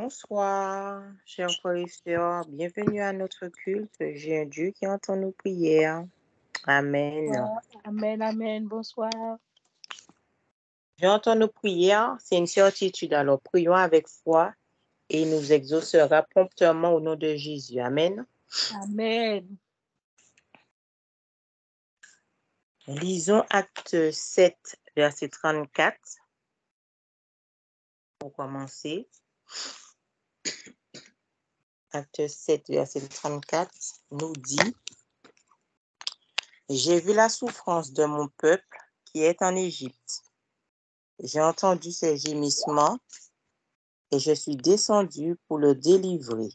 Bonsoir, chers frères et sœurs. Bienvenue à notre culte. J'ai un Dieu qui entend nos prières. Amen. Amen, amen. Bonsoir. Dieu entend nos prières, c'est une certitude. Alors, prions avec foi et il nous exaucera promptement au nom de Jésus. Amen. Amen. Lisons Acte 7, verset 34. Pour commencer. Acte 7, verset 34 nous dit: J'ai vu la souffrance de mon peuple qui est en Égypte. J'ai entendu ses gémissements et je suis descendu pour le délivrer.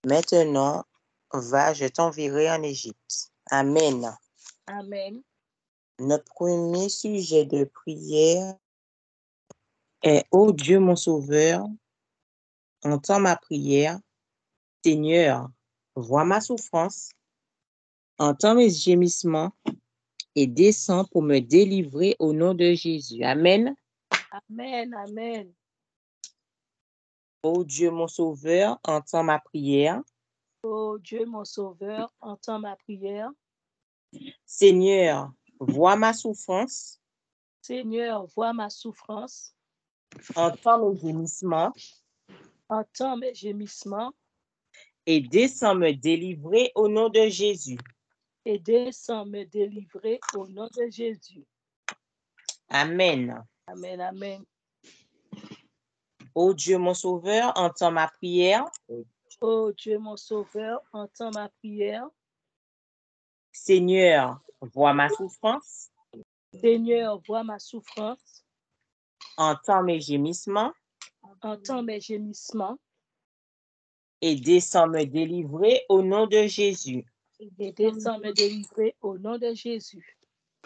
Maintenant, va, je t'enverrai en Égypte. Amen. Amen. Notre premier sujet de prière est: Ô Dieu mon Sauveur, entends ma prière. Seigneur, vois ma souffrance, entends mes gémissements et descends pour me délivrer au nom de Jésus. Amen. Amen, amen. Ô Dieu mon Sauveur, entends ma prière. Ô Dieu mon Sauveur, entends ma prière. Seigneur, vois ma souffrance. Seigneur, vois ma souffrance. Entends mes gémissements. Entends mes gémissements. Et descends me délivrer au nom de Jésus. Et descends me délivrer au nom de Jésus. Amen. Amen, amen. Ô Dieu mon Sauveur, entends ma prière. Ô Dieu mon Sauveur, entends ma prière. Seigneur, vois ma souffrance. Seigneur, vois ma souffrance. Entends mes gémissements. Entends mes gémissements. Et descends me délivrer au nom de Jésus. Et descends me délivrer au nom de Jésus.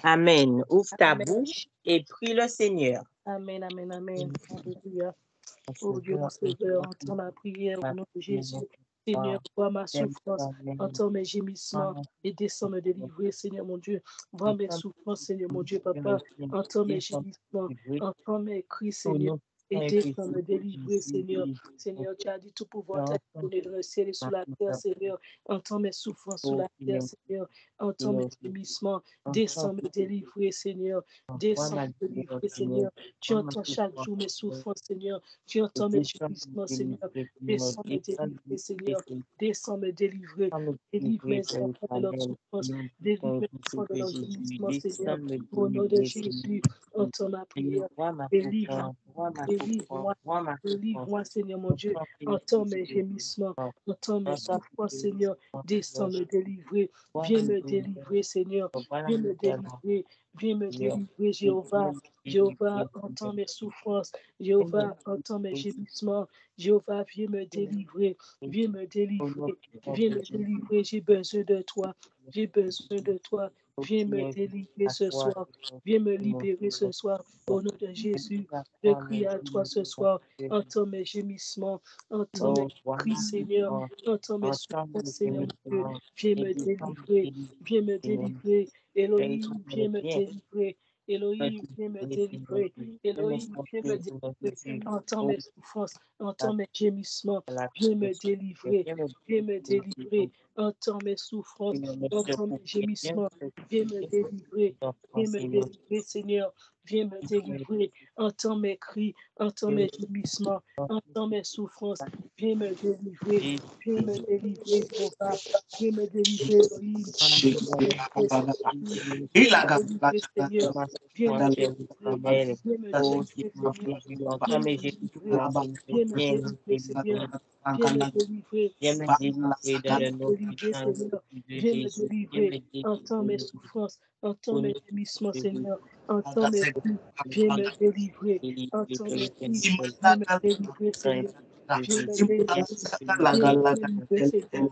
Amen. Ouvre ta Amen. bouche et prie le Seigneur. Amen, amen, amen. Alléluia. Ô Dieu mon Sauveur, entends ma prière au nom de Jésus. Seigneur, vois ma souffrance, entends mes gémissements et descends me délivrer, Seigneur mon Dieu. Vois mes souffrances, Seigneur mon Dieu, Papa. Entends mes gémissements, entends mes cris, Seigneur. Et descends me délivrer, Seigneur. Seigneur, tu as dit tout pouvoir t'a donné dans le ciel et sous la terre, Seigneur. Entends mes souffrances sous la terre, Seigneur. Entends mes gémissements. Descends me délivrer, Seigneur. Descends me délivrer, Seigneur. Tu entends chaque jour mes souffrances, Seigneur. Tu entends mes gémissements, Seigneur. Descends me délivrer, Seigneur. Descends me délivrer. Délivre mes enfants de leur souffrance. Délivre mes enfants de leur gémissement, Seigneur. Au nom de Jésus, entends ma prière. Délivre-moi. Délivre-moi, Seigneur mon Dieu. Entends mes gémissements. Entends mes souffrances, Seigneur. Descends me délivrer. Viens me délivrer, Seigneur. Viens me délivrer. Viens me délivrer, Jéhovah. Jéhovah, entends mes souffrances. Jéhovah, entends mes gémissements. Jéhovah, viens me délivrer. Viens me délivrer. Viens me délivrer. J'ai besoin de toi. J'ai besoin de toi. Viens me délivrer ce soir. Viens me libérer ce soir. Au nom de Jésus, je crie à toi ce soir. Entends mes gémissements. Entends mes cris, Seigneur. Entends mes souffrances, Seigneur mon Dieu. Viens me délivrer. Viens me délivrer. Elohim, viens me délivrer. Elohim, viens me délivrer. Elohim, viens me délivrer. Entends mes souffrances. Entends mes gémissements. Viens me délivrer. Viens me délivrer. Entends mes souffrances. Entends mes gémissements. Viens me délivrer. Viens me délivrer, Seigneur. Viens me délivrer. Entends mes cris. Entends mes gémissements. Entends mes souffrances. Viens me délivrer. Viens me délivrer, Jéhovah. Viens me délivrer, Elohim. Viens me délivrer, Seigneur. Viens me délivrer. Viens me délivrer, Seigneur. Viens me délivrer. Viens me délivrer, Seigneur. Viens me délivrer. Viens me délivrer, Seigneur. Viens me délivrer. Entends mes souffrances. Entends mes gémissements, Seigneur. Entends mes cris. Viens me délivrer. Entends mes cris. Viens me délivrer, Seigneur. Viens me délivrer. Viens me délivrer, Seigneur.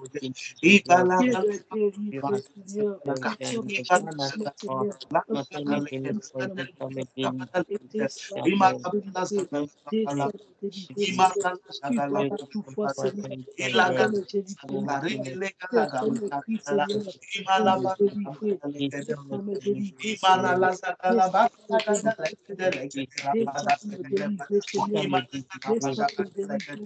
Viens me délivrer, Seigneur. Entends mes gémissements, Seigneur. Entends mes gémissements, mon Dieu. Et descends me délivrer. Descends me délivrer, Seigneur. Tu vois ma souffrance, Seigneur. Tu entends mes gémissements. Tu entends mes cris, Seigneur. Viens me délivrer. Descends me délivrer, Seigneur. Descends me délivrer, Seigneur. Descends me délivrer, Seigneur. Descends me délivrer,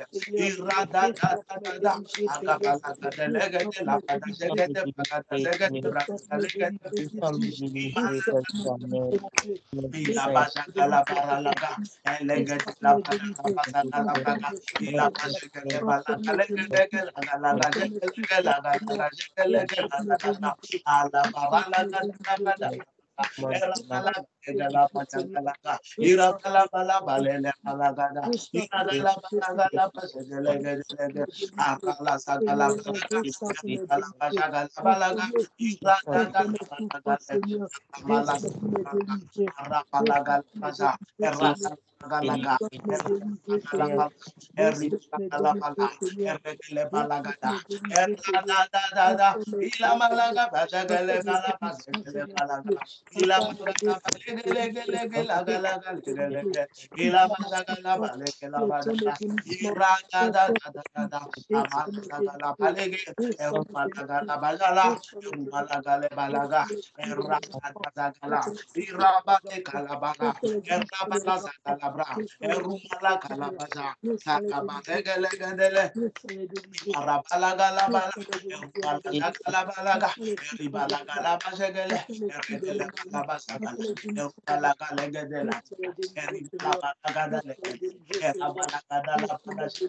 Il a pas la paralaga, elle est la paralaga, il a pas Arabalagala, Erabalagalaga, Eribalagalabajegele, Eregelebalabasagal, Erbalagalegedela, Eribalagadale, Erabalagadalabalash,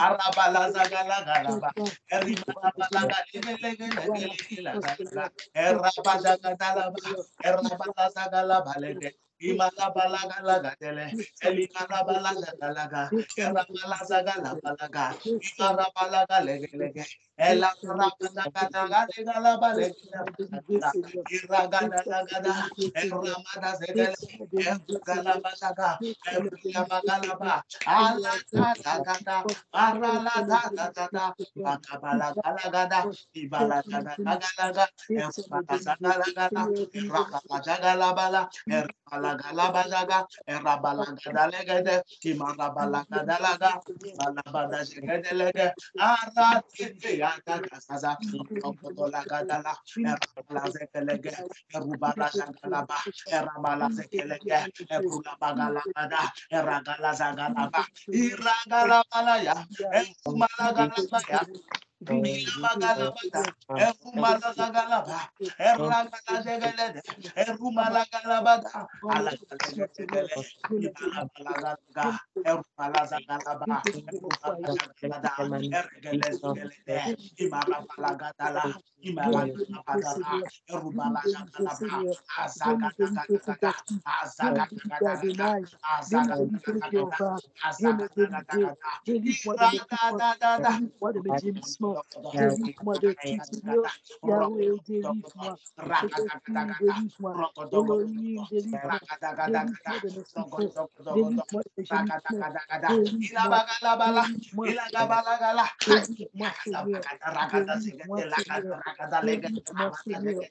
Arabalazagalagalaba, Eribalabalagalegelegelegelegelaga, Erabazagadalaba, Erabalazagalabalege, Imalabalagalagale, Elimalabalaga, Erabalazagalabaga, Imarabalagalege, Délivre-moi de mes gémissements. Délivre-moi de tout, Seigneur. Yahweh, délivre-moi. Délivre-moi. Elohim, délivre-moi. Délivre-moi de mes souffrances. Délivre-moi de mes gémissements. Délivre-moi. Délivre-moi, délivre-moi, Seigneur. Délivre-moi, Seigneur. Délivre-moi, Seigneur.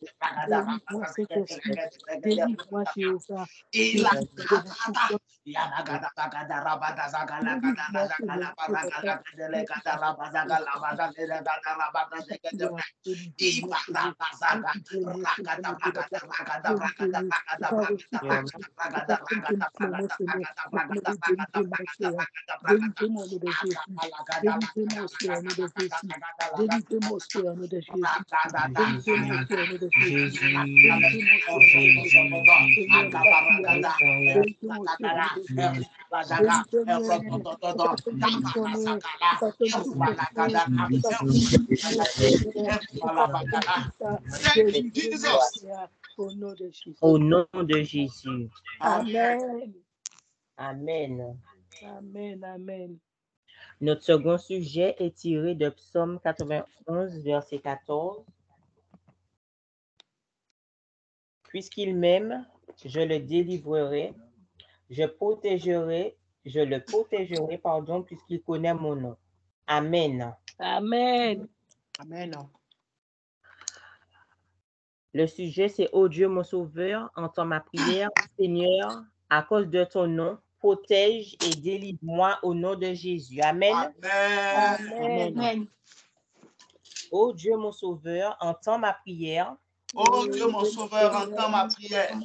Délivre-moi, Saint-Esprit. Délivre-moi, Jéhovah. Délivre-moi de mes souffrances. Délivre-moi, Seigneur. Délivrez-moi au nom de Jésus. Délivrez-moi aussi au nom de Jésus. Délivrez-moi aussi au nom de Jésus. Délivrez-moi aussi au nom de Jésus. Délivrez-moi aussi au nom de Jésus. Seigneur, délivrez-moi aussi au nom de Jésus. Délivrez-moi. Au nom de Jésus. Au nom de Jésus. Amen. Amen. Amen. Amen. Notre second sujet est tiré de Psaume 91, verset 14. Puisqu'il m'aime, je le délivrerai, je le protégerai, puisqu'il connaît mon nom. Amen. Amen. Amen. Le sujet, c'est « Ô Dieu, mon sauveur, entends ma prière. Seigneur, à cause de ton nom, protège et délivre-moi au nom de Jésus. » Amen. Amen. Amen. Ô Dieu, mon sauveur, entends ma prière. Ô Dieu, mon sauveur, entends ma prière.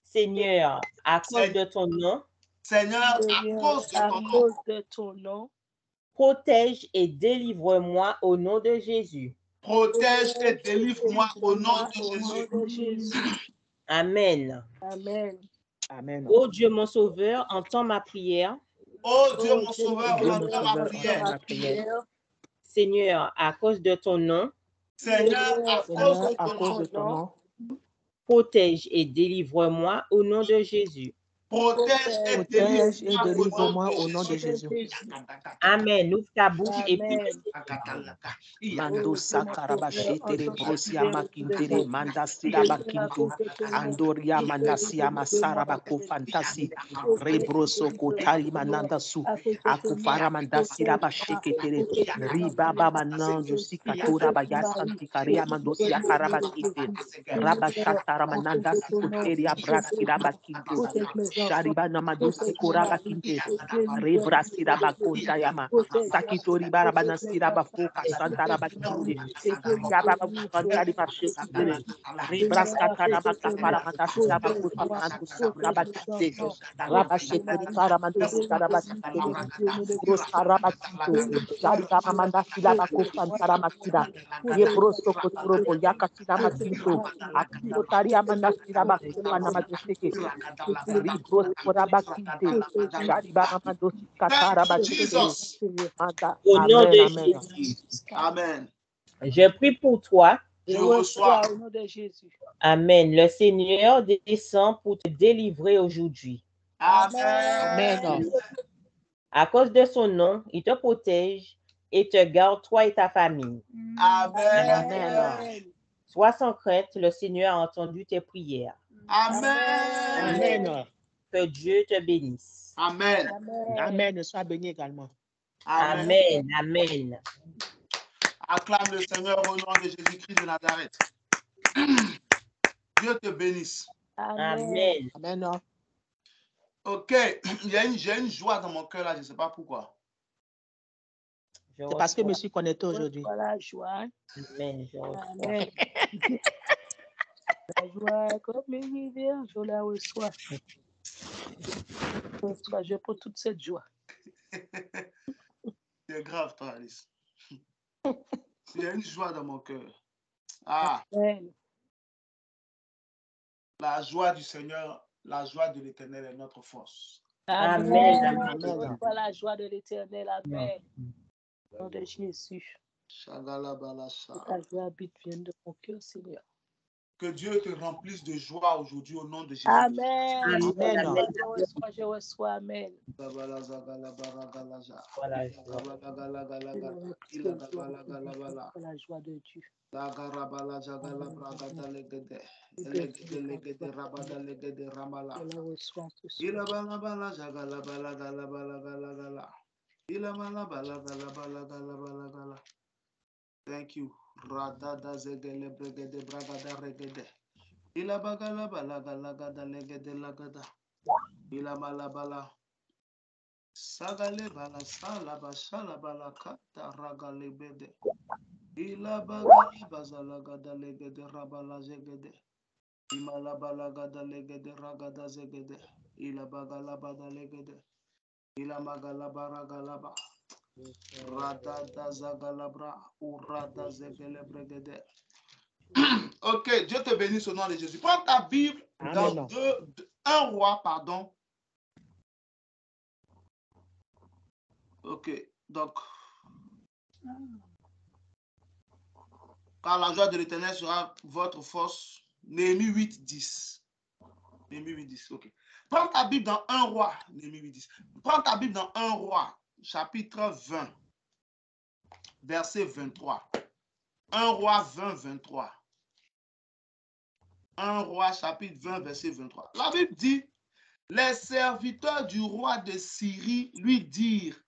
Seigneur, à cause de ton nom, Seigneur, à Seigneur, cause de à ton nom, cause de ton nom, protège et délivre-moi au nom de Jésus. protège et protège et délivre-moi au nom délivre-moi de au nom Jésus. de Jésus. Amen. Amen. Amen. Ô Dieu mon Sauveur, entends ma prière. Oh Dieu, Oh mon Dieu, mon sauveur, Sauveur, entends ma entends prière. ma prière. Seigneur, à cause de ton nom, Seigneur, à cause Seigneur, de à ton cause nom, de ton nom, protège et délivre-moi au nom de Jésus. protège et protège et délivre-moi délivre-moi au au nom nom de de Jésus. Jésus. Amen. Ouvre ta bouche et prie. Amen. Mando Oh Dieu, mon sakarabashi Sauveur, tere entends ma brosia prière au nom de makintere Jésus. manda Seigneur, à sirabakinto cause de ton nom, andoria protège et manasia délivre-moi au masarabako nom de fantasi Jésus. Protège et rebroso délivre-moi, kotari Seigneur, mananda su à cause de ton nom. akufara manda Protège-moi, sirabasheketere protège-moi, ribaba Seigneur. mananzo Protège sikatura mon mari, bayasanti karia protège mandosia au nom de karabakinte Jésus. Seigneur, rabashatara à cause mananda de ton nom, sikuteria protège-moi, braskirabakinte protège mes enfants, shariba namadosi protège mon mari, korabakinte et délivre-moi au nom de Jésus. rebrasirabakota yama Protège-moi, sakitori protège barabana mes enfants, sirabafoka protège mon santarabakinte mari, et Yababa délivre-nous au Santari nom de Mashekere, Jésus. Seigneur, à Rebraskata cause de Ramaka ton nom, Paramandasira Bakuta protège-moi, Mandusi protège mes Rabakite, enfants, protège mon Rabashekeri mari, et Paramandasi délivre-nous Karabakite, au nom de Bros Jésus. Karabakinto, Délivre-moi, Shariba Seigneur. Mamandasi Labako Protège-moi, Santaramakira, Saint-Esprit. Yebroso Protège-moi, Kotorobo Saint-Esprit. Yakasida Makinto, Protège-moi, Saint-Esprit. Akutotari Amandasira Protège-moi, Bakufa Seigneur. Namadoseke, Protège-moi, Ribros Korabakinte, Protège-moi. Shariba Mamandosi Thank you, Katarabashekere, Jesus. Seigneur. Manda. Au nom Amen, de Amen. Jésus. Amen. Je prie pour toi. Je Je reçois. reçois au nom de Jésus. Amen. Le Seigneur descend pour te délivrer aujourd'hui. Amen. Amen. À cause de son nom, il te protège et te garde, toi et ta famille. Amen. Amen. Sois sans crainte, le Seigneur a entendu tes prières. Amen. Que Dieu te bénisse. Amen. Amen. Sois béni également. Amen. Amen. Amen. Acclame le Seigneur au nom de Jésus-Christ de Nazareth. Dieu te bénisse. Amen. Amen. Amen. Ok, j'ai une joie dans mon cœur là, je ne sais pas pourquoi. C'est parce que je me reçois. suis connecté aujourd'hui. Reçois la joie. Amen. Je reçois. Amen. La joie comme une rivière, je la reçois. Je reçois, je prends toute cette joie. C'est grave, toi, Alice. Il y a une joie dans mon cœur. Ah, Amen. la joie du Seigneur, la joie de l'Éternel est notre force. Amen. Amen. Amen. Je reçois la joie de l'Éternel. Amen. Au nom de Jésus. Shagalabalasha. Que ta joie habite vienne de mon cœur, Seigneur. Que Dieu te remplisse de joie aujourd'hui au nom de Jésus. Amen. Amen. Je Amen. reçois, je reçois, je reçois. Amen. Voilà, je vois. La joie de Dieu. La garabala jagala bragada legede legede legede rabada legede ramala. Je la reçois tout seul. Ila bala bala jagala bala gala bala gala gala. Ila bala bala gala bala gala bala gala. Thank you. Radada zegele bregede bragada regede. Ila bagala bala gala gada legede lagada. Ila bala bala. Sagale bala sala bashala bala kata ragale bede. Ila bagala bazala gada legede rabala zegede. Imala bala gada legede ragada zegede. Ila bagala bada legede. Ila magala baragalaba. Radada zagalabra ou rada zegele bregede. Ok, Dieu te bénisse au nom de Jésus. Prends ta Bible dans Amen. 1 roi, pardon. Ok, donc, car la joie de l'Éternel sera votre force. Néhémie 8, 10. Néhémie 8, 10, ok. Prends ta Bible dans 1 roi. Néhémie 8, 10. Prends ta Bible dans 1 roi, chapitre 20, verset 23. 1 roi 20, 23. 1 roi, chapitre 20, verset 23. La Bible dit, les serviteurs du roi de Syrie lui dirent,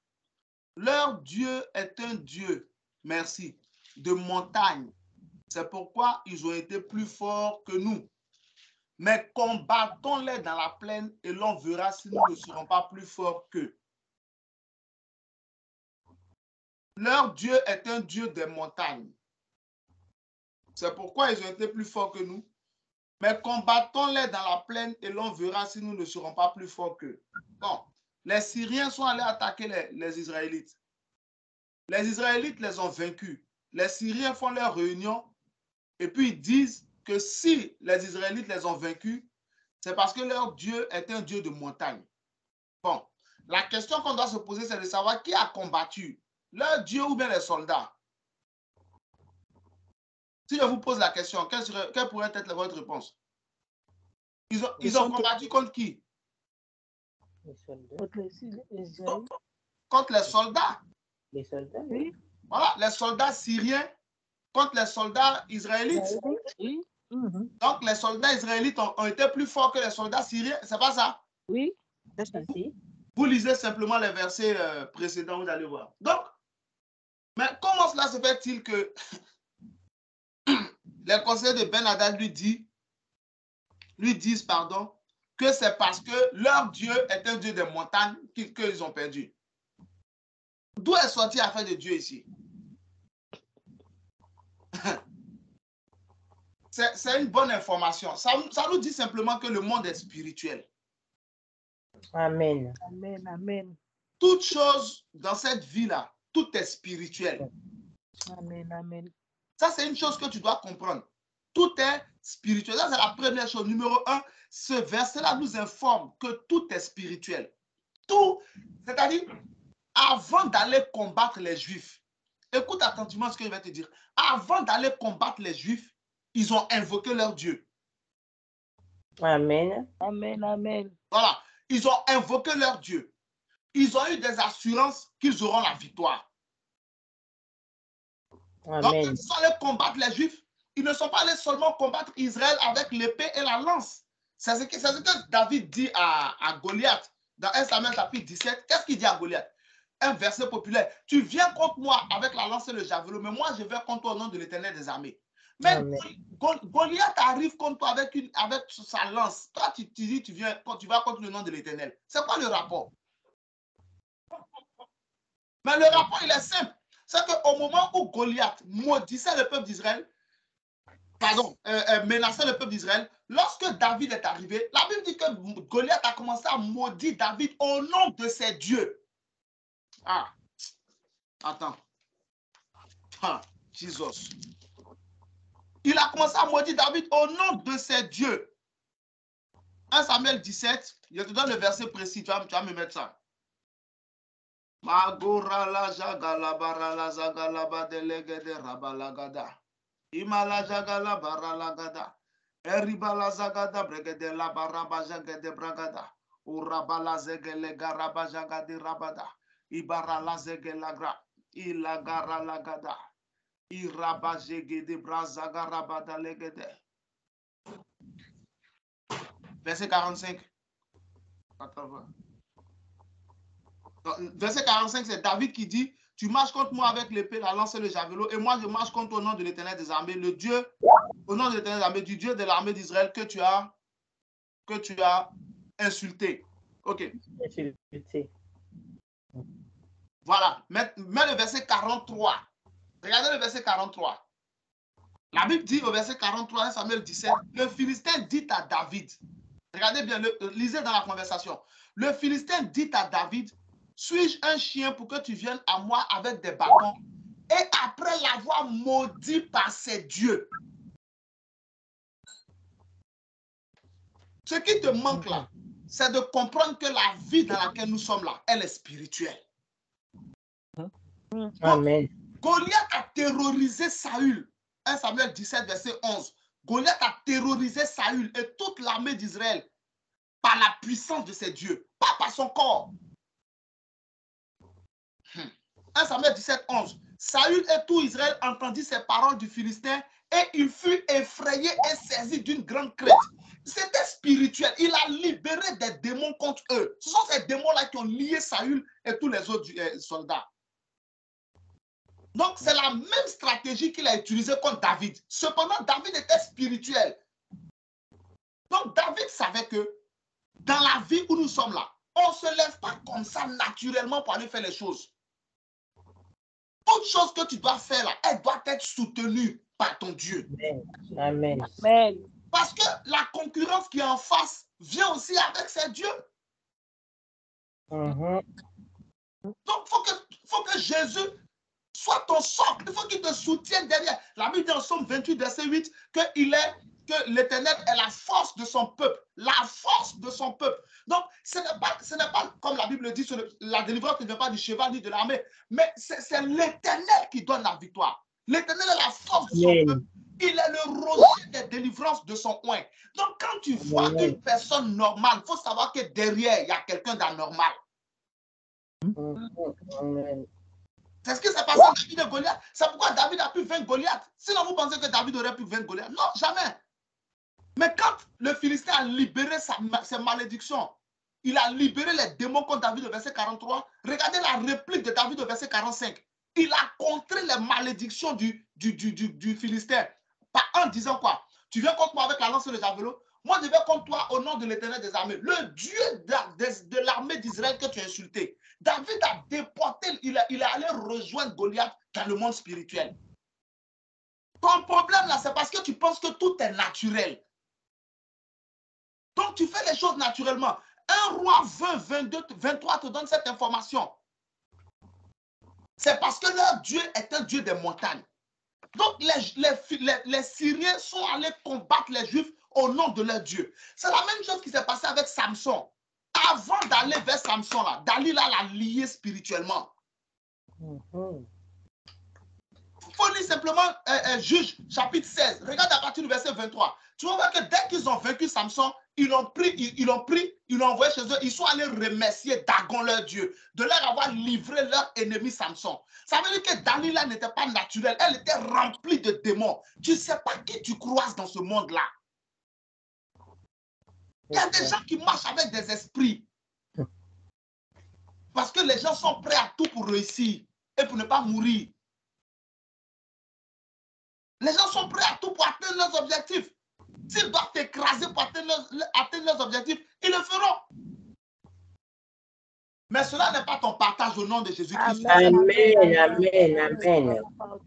leur Dieu est un Dieu, merci, de montagne. C'est pourquoi ils ont été plus forts que nous. Mais combattons-les dans la plaine et l'on verra si nous ne serons pas plus forts qu'eux. Leur Dieu est un Dieu des montagnes. C'est pourquoi ils ont été plus forts que nous. Mais combattons-les dans la plaine et l'on verra si nous ne serons pas plus forts qu'eux. Bon, les Syriens sont allés attaquer les Israélites. Les Israélites les ont vaincus. Les Syriens font leur réunion et puis ils disent que si les Israélites les ont vaincus, c'est parce que leur Dieu est un Dieu de montagne. Bon, la question qu'on doit se poser, c'est de savoir qui a combattu, leur Dieu ou bien les soldats. Si je vous pose la question, quelle pourrait être votre réponse? Ils ont combattu contre qui? Contre les soldats. Les soldats, oui. Voilà, les soldats syriens contre les soldats israélites. Oui. Donc, les soldats israélites ont été plus forts que les soldats syriens. C'est pas ça? Oui. Vous lisez simplement les versets précédents, vous allez voir. Donc, mais comment cela se fait-il que les conseillers de Ben Hadad lui disent que c'est parce que leur Dieu est un Dieu des montagnes qu'ils ont perdu? D'où est sorti l'affaire de Dieu ici? C'est une bonne information. Ça nous dit simplement que le monde est spirituel. Amen. Amen, amen. Toute chose dans cette vie-là, tout est spirituel. Amen, amen. Ça, c'est une chose que tu dois comprendre. Tout est spirituel. Ça, c'est la première chose. Numéro 1, ce verset-là nous informe que tout est spirituel. Tout, c'est-à-dire, avant d'aller combattre les Juifs, écoute attentivement ce que je vais te dire. Avant d'aller combattre les Juifs, ils ont invoqué leur Dieu. Amen. Amen, amen. Voilà. Ils ont invoqué leur Dieu. Ils ont eu des assurances qu'ils auront la victoire. Amen. Donc, quand ils sont allés combattre les Juifs, ils ne sont pas allés seulement combattre Israël avec l'épée et la lance. C'est ce que David dit à Goliath dans 1 Samuel chapitre 17. Qu'est-ce qu'il dit à Goliath? Un verset populaire. Tu viens contre moi avec la lance et le javelot, mais moi je vais contre toi au nom de l'Éternel des armées. Mais Goliath arrive contre toi avec sa lance. Toi, tu dis tu vas contre le nom de l'Éternel. C'est quoi le rapport? Mais le rapport, il est simple. C'est qu'au moment où Goliath maudissait le peuple d'Israël, menaçait le peuple d'Israël, lorsque David est arrivé, la Bible dit que Goliath a commencé à maudire David au nom de ses dieux. Ah, attends. Ah, Jesus. Il a commencé à maudire David au nom de ses dieux. 1 Samuel 17, je te donne le verset précis, tu vas me mettre ça. Magora la jagala barala zagala badelege de rabalagada. Imala jagala baralagada. Eribala zagada bregede la baraba jagede bragada. Urabala zegele garaba jagade rabada. Ibarala zegela gra. Ilagara lagada. Iraba jegede brazaga rabada legede. Verset 45. Verset 45, c'est David qui dit, tu marches contre moi avec l'épée, la lance et le javelot, et moi je marche contre au nom de l'Éternel des armées, le Dieu, au nom de l'Éternel des armées, du Dieu de l'armée d'Israël que tu as insulté. Ok. Insulté. Voilà. Mets le verset 43. Regardez le verset 43. La Bible dit au verset 43, Samuel 17, le Philistin dit à David, regardez bien, lisez dans la conversation. Le Philistin dit à David, suis-je un chien pour que tu viennes à moi avec des bâtons? Et après l'avoir maudit par ses dieux. Ce qui te manque là, c'est de comprendre que la vie dans laquelle nous sommes là, elle est spirituelle. Amen. Goliath a terrorisé Saül. 1 Samuel 17, verset 11. Goliath a terrorisé Saül et toute l'armée d'Israël par la puissance de ses dieux, pas par son corps. 1 Samuel 17, 11. Saül et tout Israël entendit ces paroles du Philistin et il fut effrayé et saisi d'une grande crainte. C'était spirituel. Il a libéré des démons contre eux. Ce sont ces démons-là qui ont lié Saül et tous les autres soldats. Donc, c'est la même stratégie qu'il a utilisée contre David. Cependant, David était spirituel. Donc, David savait que dans la vie où nous sommes là, on ne se lève pas comme ça naturellement pour aller faire les choses. Toute chose que tu dois faire là, elle doit être soutenue par ton Dieu. Amen. Amen. Parce que la concurrence qui est en face vient aussi avec ses dieux. Donc, il faut que Jésus soit ton socle. Il faut qu'il te soutienne derrière. La Bible dit en Somme 28, verset 8, que l'Éternel est la force de son peuple. La force de son peuple. Donc, ce n'est pas comme la Bible dit, la délivrance ne vient pas du cheval ni de l'armée, mais c'est l'Éternel qui donne la victoire. L'Éternel est la force de son peuple. Il est le rocher des délivrances de son oint. Donc, quand tu vois une personne normale, il faut savoir que derrière, il y a quelqu'un d'anormal. C'est ce qui s'est passé avec David et Goliath. C'est pourquoi David a pu vaincre Goliath. Sinon, vous pensez que David aurait pu vaincre Goliath? Non, jamais. Mais quand le Philistin a libéré ses malédictions, il a libéré les démons contre David au verset 43. Regardez la réplique de David au verset 45. Il a contré les malédictions du Philistin en disant quoi? Tu viens contre moi avec la lance et le javelot? Moi, je vais contre toi au nom de l'Éternel des armées, le Dieu de l'armée d'Israël que tu as insulté. David a déporté, il est allé rejoindre Goliath dans le monde spirituel. Ton problème là, c'est parce que tu penses que tout est naturel. Donc, tu fais les choses naturellement. 1 Roi 20, 22, 23 te donne cette information. C'est parce que leur Dieu est un Dieu des montagnes. Donc, les Syriens sont allés combattre les Juifs au nom de leur Dieu. C'est la même chose qui s'est passé avec Samson. Avant d'aller vers Samson, là, Dalila l'a lié spirituellement. Il faut lire simplement Juge, chapitre 16. Regarde à partir du verset 23. Tu vas voir que dès qu'ils ont vaincu Samson, ils l'ont envoyé chez eux. Ils sont allés remercier Dagon, leur Dieu, de leur avoir livré leur ennemi Samson. Ça veut dire que Dalila n'était pas naturelle. Elle était remplie de démons. Tu ne sais pas qui tu croises dans ce monde-là. Il y a des gens qui marchent avec des esprits. Parce que les gens sont prêts à tout pour réussir et pour ne pas mourir. Les gens sont prêts à tout pour atteindre leurs objectifs. S'ils doivent t'écraser pour atteindre leurs objectifs, ils le feront. Mais cela n'est pas ton partage au nom de Jésus-Christ. Amen.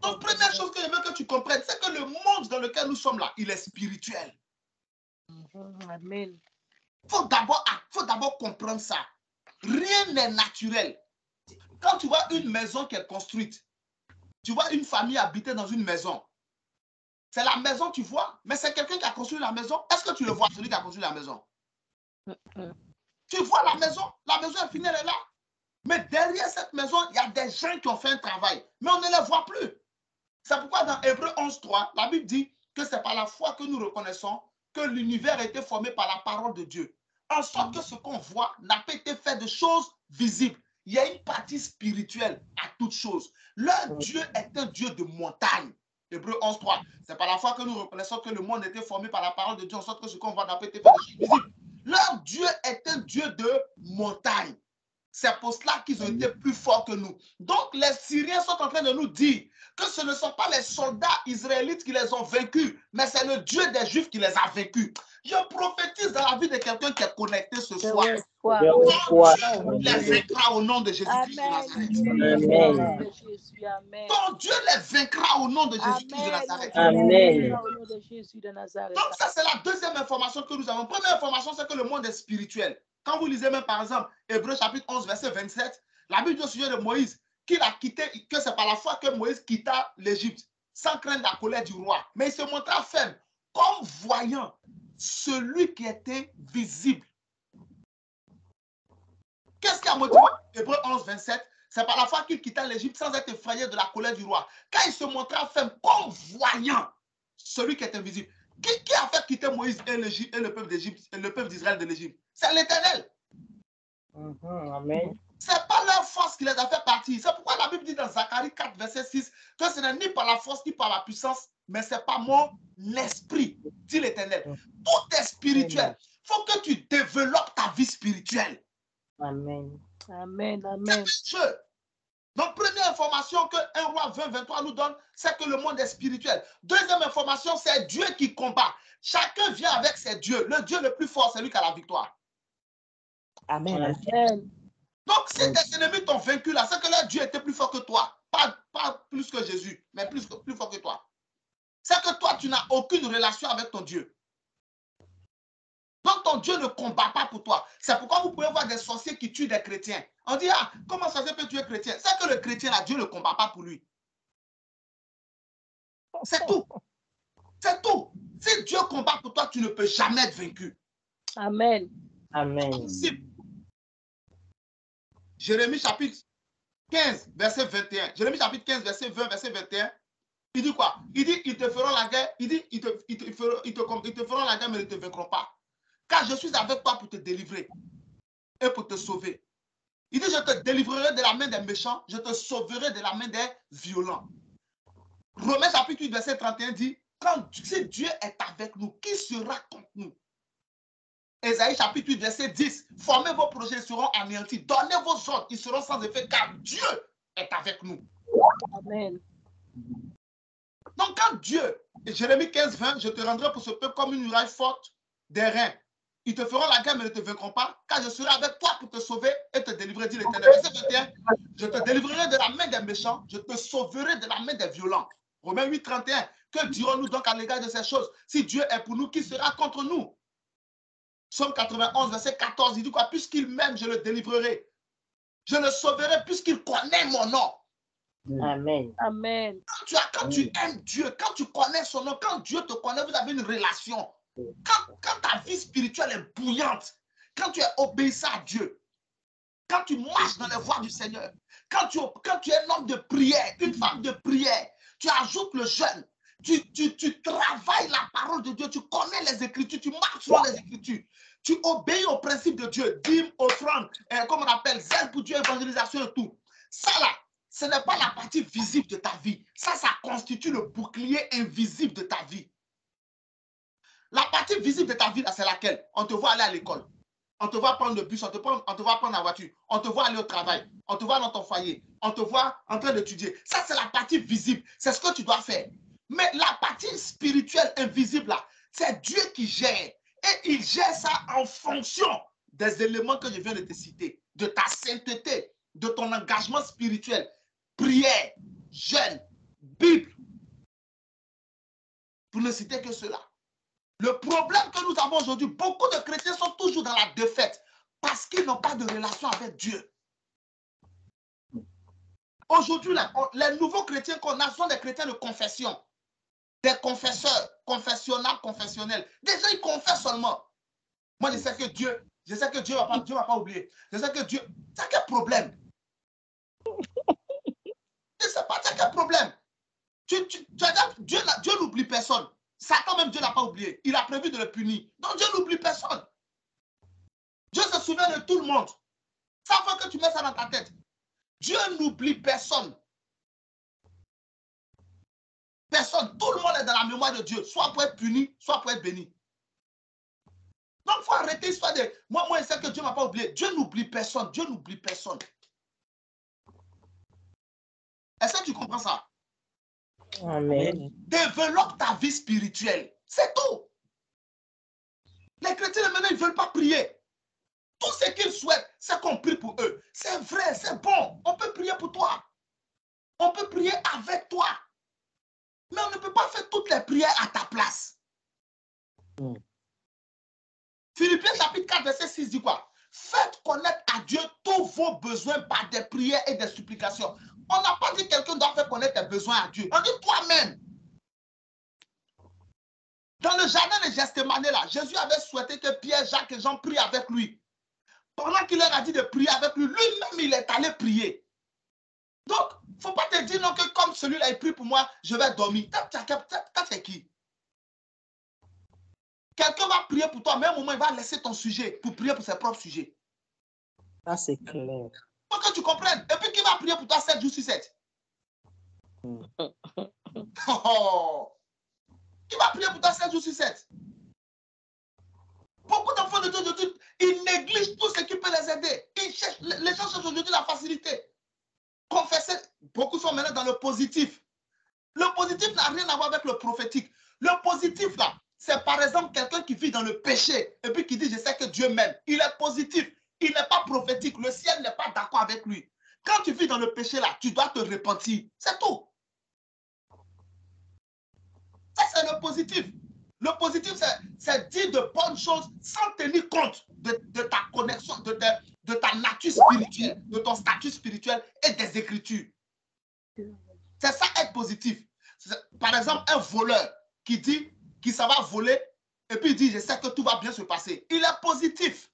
Donc, première chose que je veux que tu comprennes, c'est que le monde dans lequel nous sommes là, il est spirituel. Amen. Il faut d'abord comprendre ça. Rien n'est naturel. Quand tu vois une maison qui est construite, tu vois une famille habiter dans une maison. C'est la maison, tu vois, mais c'est quelqu'un qui a construit la maison. Est-ce que tu le vois, celui qui a construit la maison? Tu vois la maison est finie, elle est là. Mais derrière cette maison, il y a des gens qui ont fait un travail, mais on ne les voit plus. C'est pourquoi dans Hébreux 11.3, la Bible dit que c'est par la foi que nous reconnaissons que l'univers a été formé par la parole de Dieu. En sorte que ce qu'on voit n'a pas été fait de choses visibles. Il y a une partie spirituelle à toute chose. Leur Dieu est un Dieu de montagne. Hébreux 11.3. C'est par la foi que nous reconnaissons que le monde a été formé par la parole de Dieu, en sorte que ce qu'on voit n'a pas été fait de choses visibles. Leur Dieu est un Dieu de montagne. C'est pour cela qu'ils ont été plus forts que nous. Donc, les Syriens sont en train de nous dire que ce ne sont pas les soldats israélites qui les ont vaincus, mais c'est le Dieu des Juifs qui les a vaincus. Je prophétise dans la vie de quelqu'un qui est connecté ce soir. Ton Dieu les vaincra au nom de Jésus-Christ de Nazareth. Ton Dieu les vaincra au nom de Jésus-Christ de Nazareth. Amen. Donc, ça, c'est la deuxième information que nous avons. Première information, c'est que le monde est spirituel. Quand vous lisez même, par exemple, Hébreux chapitre 11, verset 27, la Bible dit au sujet de Moïse qu'il a quitté, que c'est par la foi que Moïse quitta l'Égypte, sans craindre la colère du roi. Mais il se montra ferme, comme voyant celui qui était visible. Qu'est-ce qui a motivé Hébreux 11, 27? C'est par la foi qu'il quitta l'Égypte sans être effrayé de la colère du roi. Quand il se montra ferme, comme voyant celui qui est invisible. Qui a fait quitter Moïse et le peuple d'Égypte, et le peuple d'Israël de l'Égypte? C'est l'Éternel. Amen. Ce n'est pas leur force qui les a fait partir. C'est pourquoi la Bible dit dans Zacharie 4, verset 6, que ce n'est ni par la force ni par la puissance, mais c'est par mon esprit, dit l'Éternel. Tout est spirituel. Il faut que tu développes ta vie spirituelle. Amen. Amen. Amen. Donc, première information que 1 Roi 20, 23 nous donne, c'est que le monde est spirituel. Deuxième information, c'est Dieu qui combat. Chacun vient avec ses dieux. Le Dieu le plus fort, c'est lui qui a la victoire. Amen. Donc, si tes ennemis t'ont vaincu là, c'est que leur Dieu était plus fort que toi. Pas plus que Jésus, mais plus fort que toi. C'est que toi, tu n'as aucune relation avec ton Dieu. Donc Dieu ne combat pas pour toi. C'est pourquoi vous pouvez voir des sorciers qui tuent des chrétiens. On dit, ah, comment un sorcier peut tuer un chrétien? C'est que le chrétien, là, Dieu ne combat pas pour lui. C'est tout. C'est tout. Si Dieu combat pour toi, tu ne peux jamais être vaincu. Amen. Amen. Jérémie chapitre 15, verset 21. Jérémie chapitre 15, verset 20, verset 21. Il dit quoi? Il dit, ils te feront la guerre. Il dit, ils te feront la guerre, mais ils ne te vaincront pas. Car je suis avec toi pour te délivrer et pour te sauver. Il dit, je te délivrerai de la main des méchants, je te sauverai de la main des violents. Romains chapitre 8, verset 31 dit, si Dieu est avec nous, qui sera contre nous? Ésaïe chapitre 8, verset 10, formez vos projets, ils seront anéantis. Donnez vos ordres, ils seront sans effet, car Dieu est avec nous. Amen. Donc quand Dieu, Jérémie 15, 20, je te rendrai pour ce peuple comme une muraille forte des reins. Ils te feront la guerre, mais ne te vaincront pas, car je serai avec toi pour te sauver et te délivrer, dit l'Éternel. Verset 21, je te délivrerai de la main des méchants, je te sauverai de la main des violents. Romains 8, 31, que dirons-nous donc à l'égard de ces choses? Si Dieu est pour nous, qui sera contre nous? Psaume 91, verset 14, il dit quoi? Puisqu'il m'aime, je le délivrerai. Je le sauverai puisqu'il connaît mon nom. Amen. Amen. Quand tu aimes Dieu, quand tu connais son nom, quand Dieu te connaît, vous avez une relation. Quand ta vie spirituelle est bouillante, quand tu es obéissant à Dieu, quand tu marches dans les voies du Seigneur, quand tu es un homme de prière, une femme de prière, tu ajoutes le jeûne, tu travailles la parole de Dieu, tu connais les Écritures, tu marches sur les Écritures, tu obéis au principe de Dieu, dîme, offrande, comme on appelle, zèle pour Dieu, évangélisation et tout. Ça là, ce n'est pas la partie visible de ta vie. Ça constitue le bouclier invisible de ta vie. La partie visible de ta vie, c'est laquelle? On te voit aller à l'école. On te voit prendre le bus, on te voit prendre la voiture. On te voit aller au travail. On te voit dans ton foyer. On te voit en train d'étudier. Ça, c'est la partie visible. C'est ce que tu dois faire. Mais la partie spirituelle invisible, là, c'est Dieu qui gère. Et il gère ça en fonction des éléments que je viens de te citer. De ta sainteté, de ton engagement spirituel. Prière, jeûne, Bible. Pour ne citer que cela. Le problème que nous avons aujourd'hui, beaucoup de chrétiens sont toujours dans la défaite parce qu'ils n'ont pas de relation avec Dieu. Aujourd'hui, les nouveaux chrétiens qu'on a sont des chrétiens de confession, des confesseurs, confessionnels. Des gens, ils confessent seulement. Moi, je sais que Dieu ne va pas oublier. Je sais que Dieu, c'est quel problème? Je ne sais pas, c'est quel problème? Dieu n'oublie personne. Satan même, Dieu n'a pas oublié. Il a prévu de le punir. Donc Dieu n'oublie personne. Dieu se souvient de tout le monde. Ça faut que tu mets ça dans ta tête. Dieu n'oublie personne. Personne. Tout le monde est dans la mémoire de Dieu. Soit pour être puni, soit pour être béni. Donc il faut arrêter l'histoire de... Moi, je sais que Dieu ne m'a pas oublié. Dieu n'oublie personne. Dieu n'oublie personne. Est-ce que tu comprends ça? Amen. Développe ta vie spirituelle. C'est tout. Les chrétiens maintenant, ils ne veulent pas prier. Tout ce qu'ils souhaitent, c'est qu'on prie pour eux. C'est vrai, c'est bon. On peut prier pour toi. On peut prier avec toi. Mais on ne peut pas faire toutes les prières à ta place. Philippiens chapitre 4, verset 6 dit quoi? Faites connaître à Dieu tous vos besoins par des prières et des supplications. On n'a pas dit que quelqu'un doit faire connaître tes besoins à Dieu. On dit toi-même. Dans le jardin de Gethsémani, là, Jésus avait souhaité que Pierre, Jacques et Jean prient avec lui. Pendant qu'il leur a dit de prier avec lui, lui-même, il est allé prier. Donc, il ne faut pas te dire non, que comme celui-là, il prie pour moi, je vais dormir. C'est qui? Quelqu'un va prier pour toi, mais à un moment, il va laisser ton sujet pour prier pour ses propres sujets. Ça, c'est clair. Pour que tu comprennes. Et puis, qui va prier pour toi 7 jours sur 7? Oh. Qui va prier pour toi 7 jours sur 7? Beaucoup d'enfants de Dieu, ils négligent tout ce qui peut les aider. Les gens cherchent aujourd'hui la facilité. Confesser, beaucoup sont maintenant dans le positif. Le positif n'a rien à voir avec le prophétique. Le positif, là, c'est par exemple quelqu'un qui vit dans le péché et puis qui dit, je sais que Dieu m'aime. Il est positif. Il n'est pas prophétique. Le ciel n'est pas d'accord avec lui. Quand tu vis dans le péché, là, tu dois te repentir. C'est tout. Ça, c'est le positif. Le positif, c'est dire de bonnes choses sans tenir compte de ta connexion, de ta nature spirituelle, de ton statut spirituel et des Écritures. C'est ça être positif. Par exemple, un voleur qui dit qu'il s'en va voler et puis il dit, je sais que tout va bien se passer. Il est positif.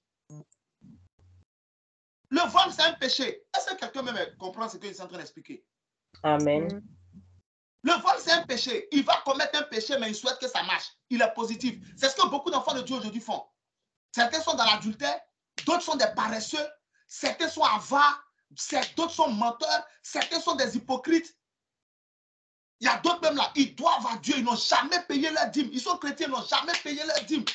Le vol, c'est un péché. Est-ce que quelqu'un même comprend ce qu'il est en train d'expliquer? Amen. Le vol, c'est un péché. Il va commettre un péché, mais il souhaite que ça marche. Il est positif. C'est ce que beaucoup d'enfants de Dieu aujourd'hui font. Certains sont dans l'adultère, d'autres sont des paresseux, certains sont avares, d'autres sont menteurs, certains sont des hypocrites. Il y a d'autres même là, ils doivent à Dieu, ils n'ont jamais payé leur dîme. Ils sont chrétiens, ils n'ont jamais payé leur dîme.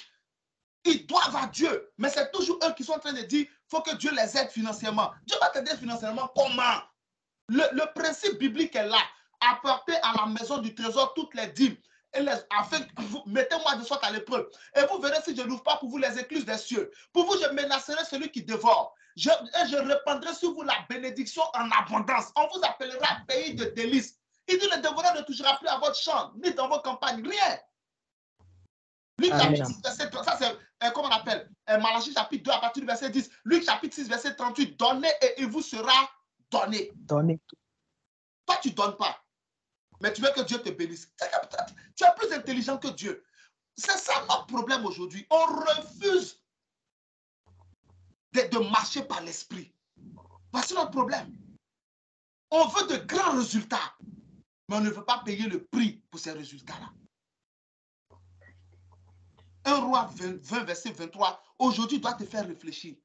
Ils doivent à Dieu, mais c'est toujours eux qui sont en train de dire, il faut que Dieu les aide financièrement. Dieu va t'aider financièrement comment? Le principe biblique est là. Apportez à la maison du trésor toutes les dîmes. Mettez-moi de sorte à l'épreuve. Et vous verrez si je n'ouvre pas pour vous les écluses des cieux. Pour vous, je menacerai celui qui dévore. Je répandrai sur vous la bénédiction en abondance. On vous appellera pays de délices. Il dit, le dévoreur ne touchera plus à votre champ, ni dans vos campagnes, rien. Luc chapitre 6, verset 30, ça c'est, comment on appelle, Malachie chapitre 2 à partir du verset 10. Luc chapitre 6, verset 38, donnez et il vous sera donné. Donné. Toi, tu ne donnes pas. Mais tu veux que Dieu te bénisse. Tu es plus intelligent que Dieu. C'est ça notre problème aujourd'hui. On refuse de marcher par l'esprit. Voici notre problème. On veut de grands résultats, mais on ne veut pas payer le prix pour ces résultats-là. 1 Roi 20, verset 23, aujourd'hui doit te faire réfléchir.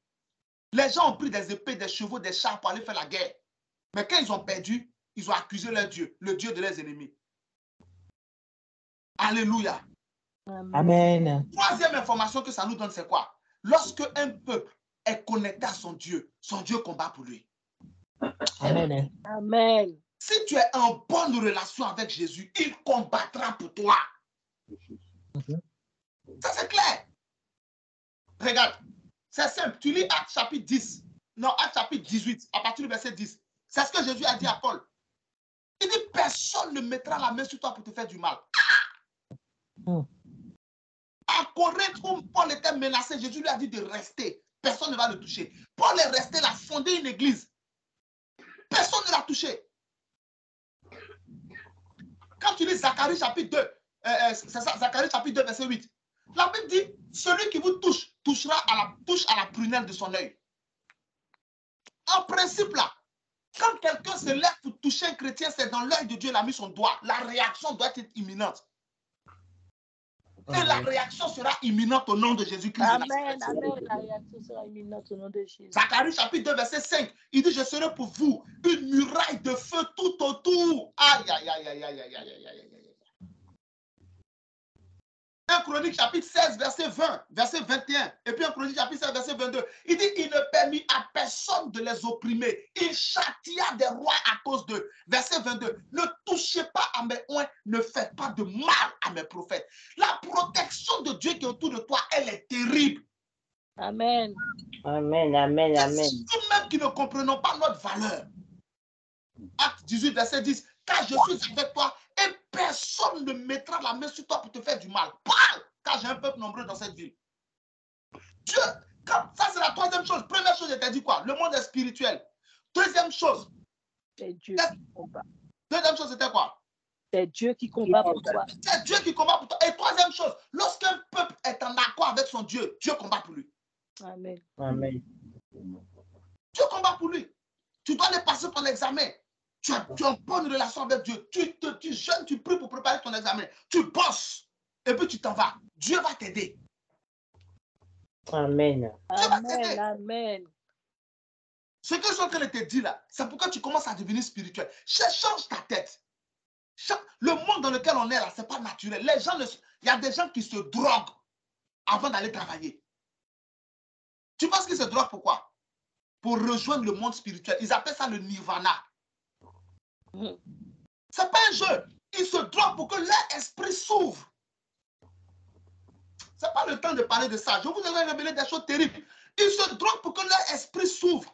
Les gens ont pris des épées, des chevaux, des chars pour aller faire la guerre. Mais quand ils ont perdu, ils ont accusé leur Dieu, le Dieu de leurs ennemis. Alléluia. Amen. Troisième information que ça nous donne, c'est quoi? Lorsque un peuple est connecté à son Dieu combat pour lui. Amen. Amen. Si tu es en bonne relation avec Jésus, il combattra pour toi. Ça, c'est clair. Regarde, c'est simple. Tu lis Actes chapitre 10. Non, Actes chapitre 18, à partir du verset 10. C'est ce que Jésus a dit à Paul. Il dit, personne ne mettra la main sur toi pour te faire du mal. À Corinthe, où Paul était menacé, Jésus lui a dit de rester. Personne ne va le toucher. Paul est resté là, fondé une église. Personne ne l'a touché. Quand tu lis Zacharie chapitre 2, c'est ça, Zacharie chapitre 2, verset 8. La Bible dit, celui qui vous touche, touche à la prunelle de son œil. En principe là, quand quelqu'un se lève pour toucher un chrétien, c'est dans l'œil de Dieu, il a mis son doigt. La réaction doit être imminente. Et la réaction sera imminente au nom de Jésus-Christ. Amen, amen. La réaction sera imminente au nom de Jésus. Zacharie chapitre 2, verset 5. Il dit, je serai pour vous une muraille de feu tout autour. Aïe, aïe, aïe, aïe, aïe, aïe, aïe, aïe, aïe. 1 Chronique chapitre 16, verset 20, verset 21. Et puis 1 Chronique chapitre 16, verset 22. Il dit, il ne permit à personne de les opprimer. Il châtia des rois à cause d'eux. Verset 22. Ne touchez pas à mes oins, ne faites pas de mal à mes prophètes. La protection de Dieu qui est autour de toi, elle est terrible. Amen. Amen, amen, amen. Nous-mêmes qui ne comprenons pas notre valeur. Acte 18, verset 10. Car je suis avec toi et personne ne mettra la main sur toi pour te faire du mal. Parle, car j'ai un peuple nombreux dans cette ville. Dieu, ça c'est la troisième chose. Première chose, je t'ai dit quoi? Le monde est spirituel. Deuxième chose. C'est Dieu qui combat. Deuxième chose, c'était quoi? C'est Dieu qui combat pour toi. C'est Dieu qui combat pour toi. Et troisième chose, lorsqu'un peuple est en accord avec son Dieu, Dieu combat pour lui. Amen. Amen. Dieu combat pour lui. Tu dois aller passer ton examen. Tu as une bonne relation avec Dieu. Tu jeûnes, tu pries pour préparer ton examen. Tu bosses. Et puis tu t'en vas. Dieu va t'aider. Amen. Amen. Amen. Ce que je suis en train de te dire là, c'est pourquoi tu commences à devenir spirituel. Change ta tête. Le monde dans lequel on est là, ce n'est pas naturel. Il y a des gens qui se droguent avant d'aller travailler. Tu penses qu'ils se droguent pourquoi? Pour rejoindre le monde spirituel. Ils appellent ça le nirvana. Ce n'est pas un jeu. Ils se droguent pour que leur esprit s'ouvre. Ce n'est pas le temps de parler de ça. Je vous ai révélé des choses terribles. Ils se droguent pour que leur esprit s'ouvre.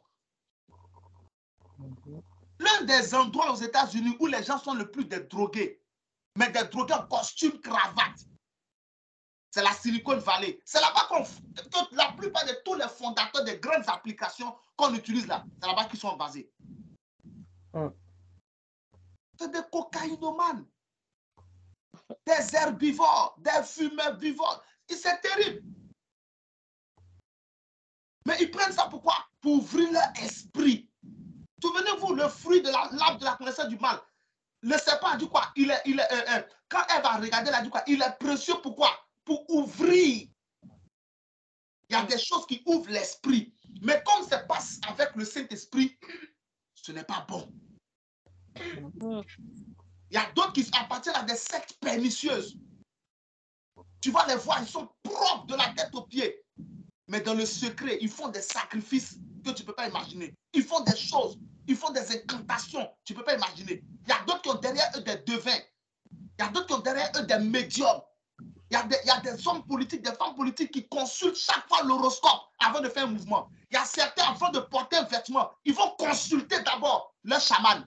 L'un des endroits aux États-Unis où les gens sont le plus des drogués, mais des drogués en costume, cravate. C'est la Silicon Valley. C'est là-bas que la plupart de tous les fondateurs des grandes applications qu'on utilise là, c'est là-bas qu'ils sont basés. C'est des cocaïnomanes, des herbivores, des fumeurs vivants. C'est terrible. Mais ils prennent ça pourquoi? Pour ouvrir leur esprit. Souvenez-vous, le fruit de l'arbre de la connaissance du mal. Le serpent a dit quoi? Quand elle va regarder, elle a dit quoi? Il est précieux pourquoi? Pour ouvrir. Il y a des choses qui ouvrent l'esprit. Mais comme ça passe avec le Saint-Esprit, ce n'est pas bon. Il y a d'autres qui appartiennent à des sectes pernicieuses. Tu vas les voir, ils sont propres de la tête aux pieds. Mais dans le secret, ils font des sacrifices que tu ne peux pas imaginer. Ils font des choses, ils font des incantations, tu ne peux pas imaginer. Il y a d'autres qui ont derrière eux des devins. Il y a d'autres qui ont derrière eux des médiums. Il y a des hommes politiques, des femmes politiques qui consultent chaque fois l'horoscope avant de faire un mouvement. Il y a certains, avant de porter un vêtement, ils vont consulter d'abord leur chaman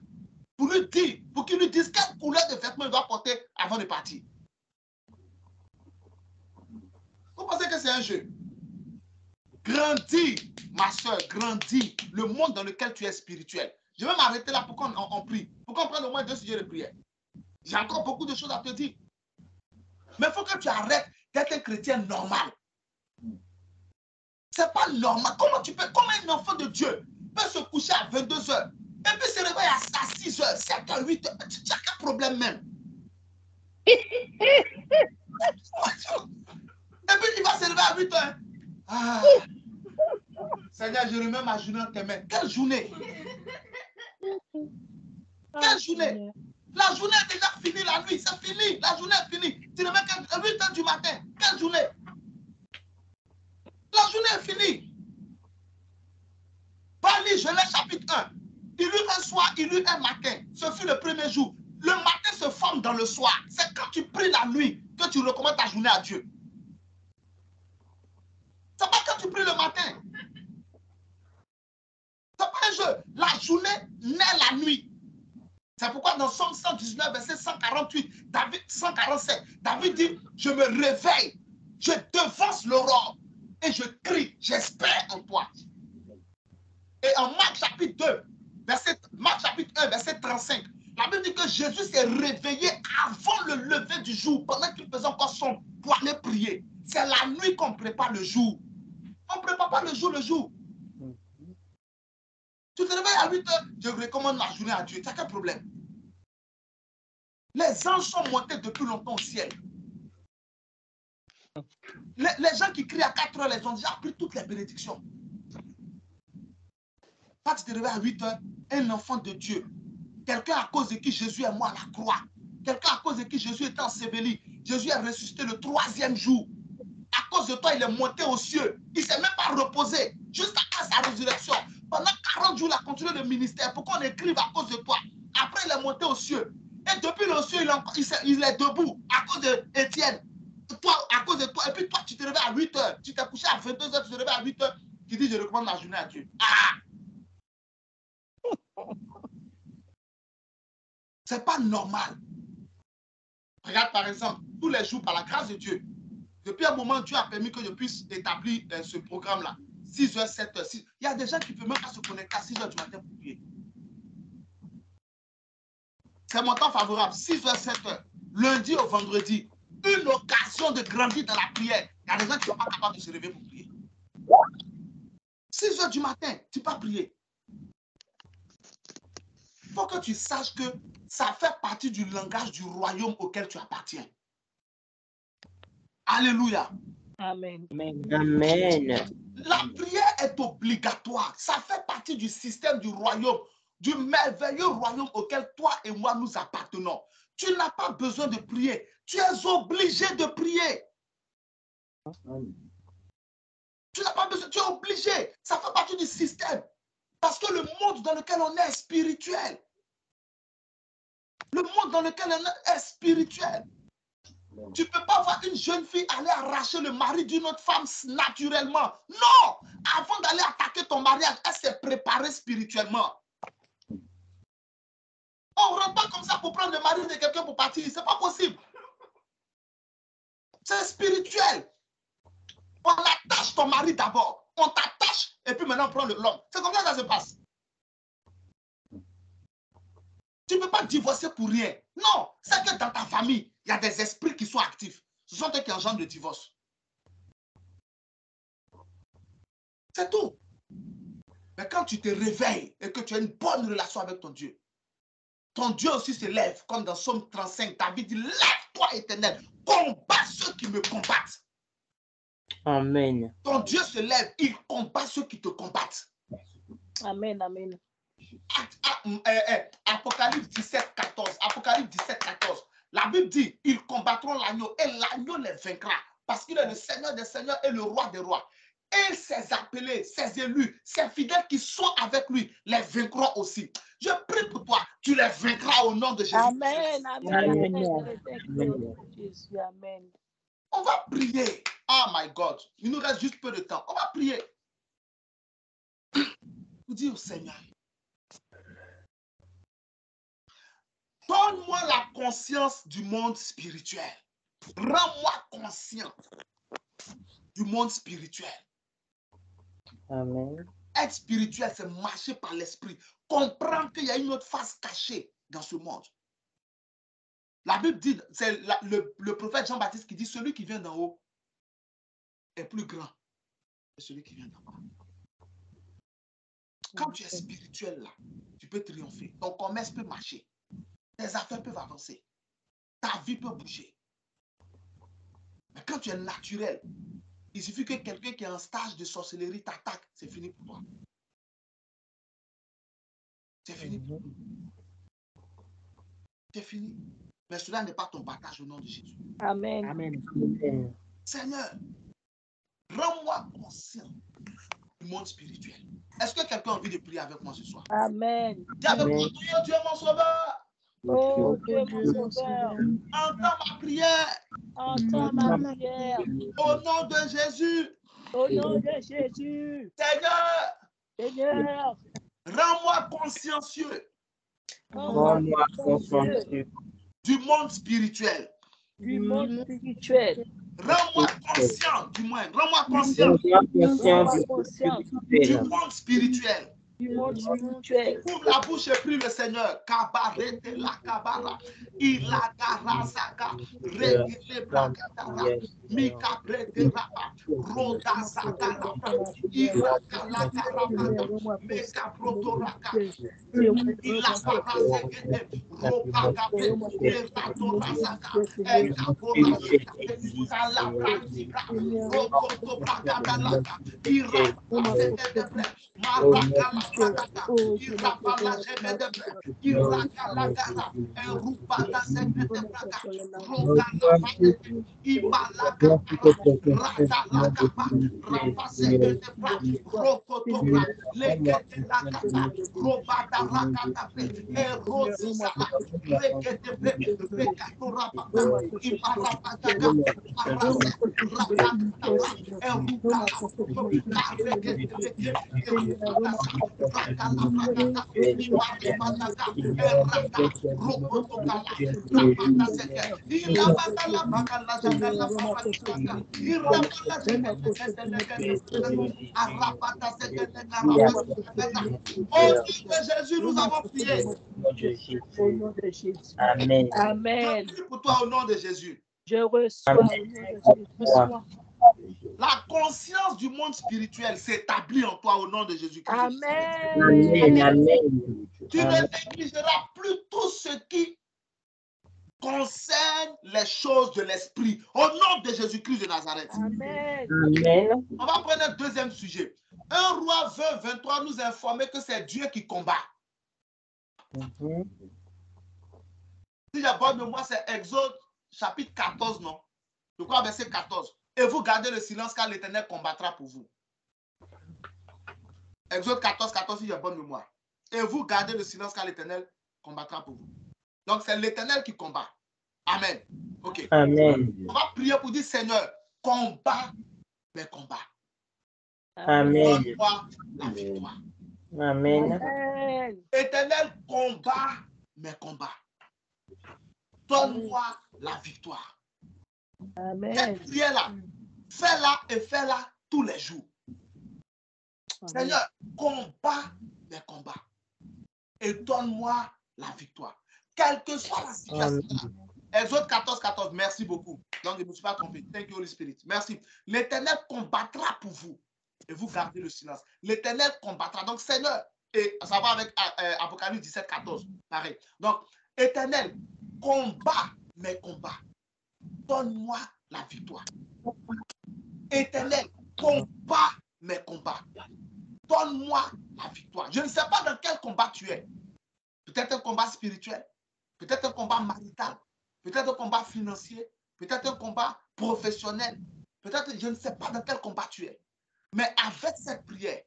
pour qu'il lui dise quelle couleur de vêtement il doit porter avant de partir. Vous pensez que c'est un jeu? Grandis, ma soeur, grandis. Le monde dans lequel tu es spirituel. Je vais m'arrêter là pour qu'on prie. Pour qu'on prenne au moins 2 sujets de prière. J'ai encore beaucoup de choses à te dire. Mais il faut que tu arrêtes d'être un chrétien normal. C'est pas normal. Comment un enfant de Dieu peut se coucher à 22 h et puis se réveiller à 6 h, 7 h, 8 h? Tu as quel problème même? Et puis il va se réveiller à 8 h. Ah, Seigneur, je remets ma journée en tes mains. Quelle journée? Quelle journée? La journée est déjà finie, la nuit, c'est fini. La journée est finie. Tu remets à 8 h du matin. Quelle journée? La journée est finie. Va lire Genèse chapitre 1. Il eut un soir, il eut un matin. Ce fut le premier jour. Le matin se forme dans le soir. C'est quand tu pries la nuit que tu recommandes ta journée à Dieu. C'est pas quand tu pries le matin. C'est pas un jeu. La journée naît la nuit. C'est pourquoi dans Somme 119, verset 148, 147, David dit, je me réveille, je devance l'aurore et je crie, j'espère en toi. Et en Marc chapitre 2, Marc chapitre 1, verset 35, la Bible dit que Jésus s'est réveillé avant le lever du jour, pendant qu'il faisait encore son pour aller prier. C'est la nuit qu'on prépare le jour. On ne prépare pas le jour. Tu te réveilles à 8 h, je recommande ma journée à Dieu. Tu as quel problème? Les anges sont montés depuis longtemps au ciel. Les gens qui crient à 4 h, les ont déjà pris toutes les bénédictions. Quand tu te réveilles à 8 h, un enfant de Dieu, quelqu'un à cause de qui Jésus est mort à la croix, quelqu'un à cause de qui Jésus est enseveli, Jésus est ressuscité le 3e jour. À cause de toi, il est monté aux cieux. Il ne s'est même pas reposé jusqu'à sa résurrection. Pendant 40 jours, il a continué le ministère pour qu'on écrive à cause de toi. Après, il est monté aux cieux. Et depuis le cieux, il est debout à cause d'Étienne. Toi, à cause de toi. Et puis toi, tu te réveilles à 8 h. Tu t'es couché à 22 h, tu te réveilles à 8 h. Tu dis, je recommande ma journée à Dieu. Ah! C'est pas normal. Regarde par exemple, tous les jours, par la grâce de Dieu, depuis un moment, Dieu a permis que je puisse établir ce programme-là. 6 h, 7 h. Il y a des gens qui ne peuvent même pas se connecter à 6 h du matin pour prier. C'est mon temps favorable, 6 h, 7 h. Lundi au vendredi. Une occasion de grandir dans la prière. Il y a des gens qui ne sont pas capables de se lever pour prier. 6 h du matin, tu ne peux pas prier. Il faut que tu saches que ça fait partie du langage du royaume auquel tu appartiens. Alléluia. Amen. Amen. La prière est obligatoire. Ça fait partie du système du royaume, du merveilleux royaume auquel toi et moi nous appartenons. Tu n'as pas besoin de prier. Tu es obligé de prier. Tu n'as pas besoin, tu es obligé. Ça fait partie du système. Parce que le monde dans lequel on est spirituel. Le monde dans lequel on est spirituel. Tu ne peux pas voir une jeune fille aller arracher le mari d'une autre femme naturellement. Non! Avant d'aller attaquer ton mariage, elle s'est préparée spirituellement. On ne rentre pas comme ça pour prendre le mari de quelqu'un pour partir. Ce n'est pas possible. C'est spirituel. On attache ton mari d'abord. On t'attache et puis maintenant on prend l'homme. C'est comme ça que ça se passe. Tu ne peux pas divorcer pour rien. Non, c'est que dans ta famille, il y a des esprits qui sont actifs. Ce sont eux qui engendrent le divorce. C'est tout. Mais quand tu te réveilles et que tu as une bonne relation avec ton Dieu aussi se lève, comme dans Psaume 35, David dit, lève-toi éternel, combat ceux qui me combattent. Amen. Ton Dieu se lève, il combat ceux qui te combattent. Amen, amen. Apocalypse 17, 14. Apocalypse 17, 14. La Bible dit, ils combattront l'agneau et l'agneau les vaincra parce qu'il est le Seigneur des seigneurs et le roi des rois. Et ses appelés, ses élus, ses fidèles qui sont avec lui, les vaincront aussi. Je prie pour toi, tu les vaincras au nom de Jésus. Amen, amen, Amen. amen. Jésus, amen. On va prier. Oh my God, il nous reste juste peu de temps. On va prier. Vous dire au Seigneur, donne-moi la conscience du monde spirituel. Rends-moi conscient du monde spirituel. Amen. Être spirituel, c'est marcher par l'esprit. Comprendre qu'il y a une autre face cachée dans ce monde. La Bible dit, c'est le prophète Jean-Baptiste qui dit, celui qui vient d'en haut est plus grand que celui qui vient d'en bas. Quand tu es spirituel là, tu peux triompher. Ton commerce peut marcher. Tes affaires peuvent avancer. Ta vie peut bouger. Mais quand tu es naturel, il suffit que quelqu'un qui est en stage de sorcellerie t'attaque, c'est fini pour toi. C'est fini pour toi. C'est fini. Mais cela n'est pas ton partage au nom de Jésus. Amen. Amen. Amen. Seigneur, rends-moi conscient du monde spirituel. Est-ce que quelqu'un a envie de prier avec moi ce soir? Amen. Dis avec moi, oh Dieu mon sauveur, Oh Dieu mon sauveur, entends ma prière entends ma prière. au nom de Jésus. Au nom de Jésus, Seigneur, Seigneur, rends-moi consciencieux Rends-moi consciencieux du monde spirituel. du monde spirituel. Rends-moi conscient, du moins, rends-moi conscient Rends-moi conscient du monde spirituel. Du monde spirituel. Ouvre la bouche et prie le Seigneur. Kabarete la kabara. Ila garazaka. Regile brakatara. Mika brete rapa. Roda sakara. Ila kalakara. Meka protoraka. Ila barazekete. Roba gabe. Erato razaka. Eka borazaka. Kala brantika. Rokoto brakatalaka. Ira bazekedebre. Marakala brakata. Irapala jegedebre. Irakalagara. Erupata sekedebraka. Rogala bagete. Imalagaba. Ratalagaba. Rapasekedebra. Rokotobra. Leketelagaba. Robada rakatabre. Erozizala. Rekedebre. Rekatorababa. Imarapagaga. Arasa. Rakataba. Erukala. Karekedebre. Jésus, nous avons prié. Au nom de Jésus. Amen. Amen. Je prie pour toi au nom de Jésus. Je reçois au nom de Jésus. La conscience du monde spirituel s'établit en toi au nom de Jésus-Christ. Amen. Amen. Amen. Tu ne négligeras plus tout ce qui concerne les choses de l'esprit au nom de Jésus-Christ de Nazareth. Amen. Amen. On va prendre un deuxième sujet. 1 Roi 20, 23 nous informe que c'est Dieu qui combat. Si j'ai bonne mémoire, c'est Exode chapitre 14, non? Je crois verset 14. Et vous gardez le silence car l'Éternel combattra pour vous. Exode 14, 14, si j'ai bonne mémoire. Et vous gardez le silence car l'Éternel combattra pour vous. Donc c'est l'Éternel qui combat. Amen. Ok. Amen. On va prier pour dire, Seigneur, combat mes combats. Amen. Donne-moi la victoire. Amen. Amen. Éternel, combat mes combats. Donne-moi la victoire. Amen. Cette prière-là, fais-la et fais-la tous les jours. Seigneur, combat mes combats et donne-moi la victoire. Quelle que soit la situation. Exode 14, 14, merci beaucoup. Donc, je ne me suis pas trompé. Thank you, Holy Spirit. Merci. L'Éternel combattra pour vous et vous gardez le silence. L'Éternel combattra. Donc, Seigneur, et ça va avec Apocalypse 17, 14, pareil. Donc, Éternel, combat mes combats. Donne-moi la victoire. Éternel, combat mes combats. Donne-moi la victoire. Je ne sais pas dans quel combat tu es. Peut-être un combat spirituel, peut-être un combat marital, peut-être un combat financier, peut-être un combat professionnel, peut-être, je ne sais pas dans quel combat tu es. Mais avec cette prière,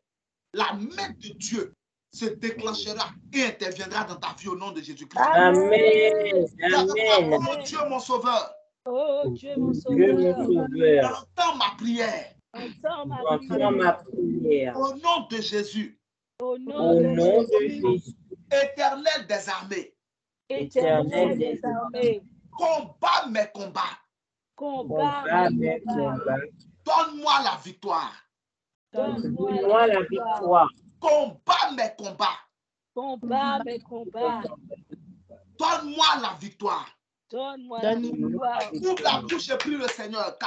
la main de Dieu se déclenchera et interviendra dans ta vie au nom de Jésus-Christ. Amen. Amen. Oh Dieu, mon sauveur. Oh Dieu, mon Dieu mon sauveur. sauveur. Entends ma prière. Entends ma Entends ma prière. Au nom de Jésus. Au Au nom nom de de Jésus. Jésus. Éternel des armées. Éternel des armées. Combat mes combats. Combat Combat mes mes combats. combats. Donne-moi la victoire. Donne-moi la victoire. Combat mes combats. Combat mes combats. Donne-moi la victoire. Donne-moi la victoire. Ouvre la bouche et prie le Seigneur.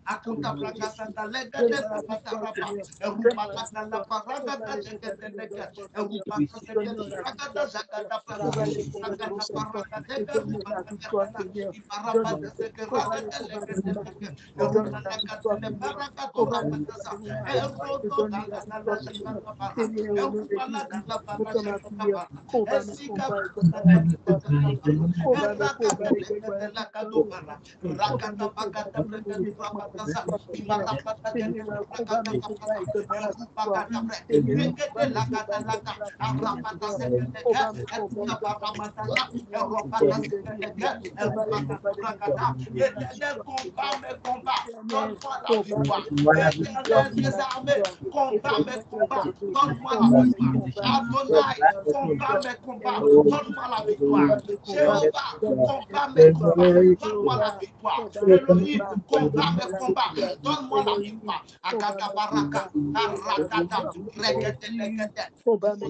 Akuta braga santa lega de santa raba. Erupa la la paraga da jega de lega. Erupa da jega de braga da jaga da braga. Braga la paraga de erupa da jega. Iparapa da jega raga de lega de lega. Erupa la gata le paraga do rapa da sa. Erodo da la da la jaga da para. Erupa la da la para jaga da para. Esika da da da da para. Eraga da lega de la gado para. Raga da baga da braga di rapa da sa. Imarapata gede rakata kapata erupa kata bre regede lakata laka arapata sekede ke erupa paramata la erupa sekede ke erupa kata rakata éternel combat mes combats donne-moi la victoire éternel des armées combat mes combats donne-moi la victoire Adonai combat mes combats donne-moi la victoire Jéhovah combat mes combats donne-moi la victoire Elohim combat mes combats donne-moi la victoire. Agada baraka, arakada, regede legede,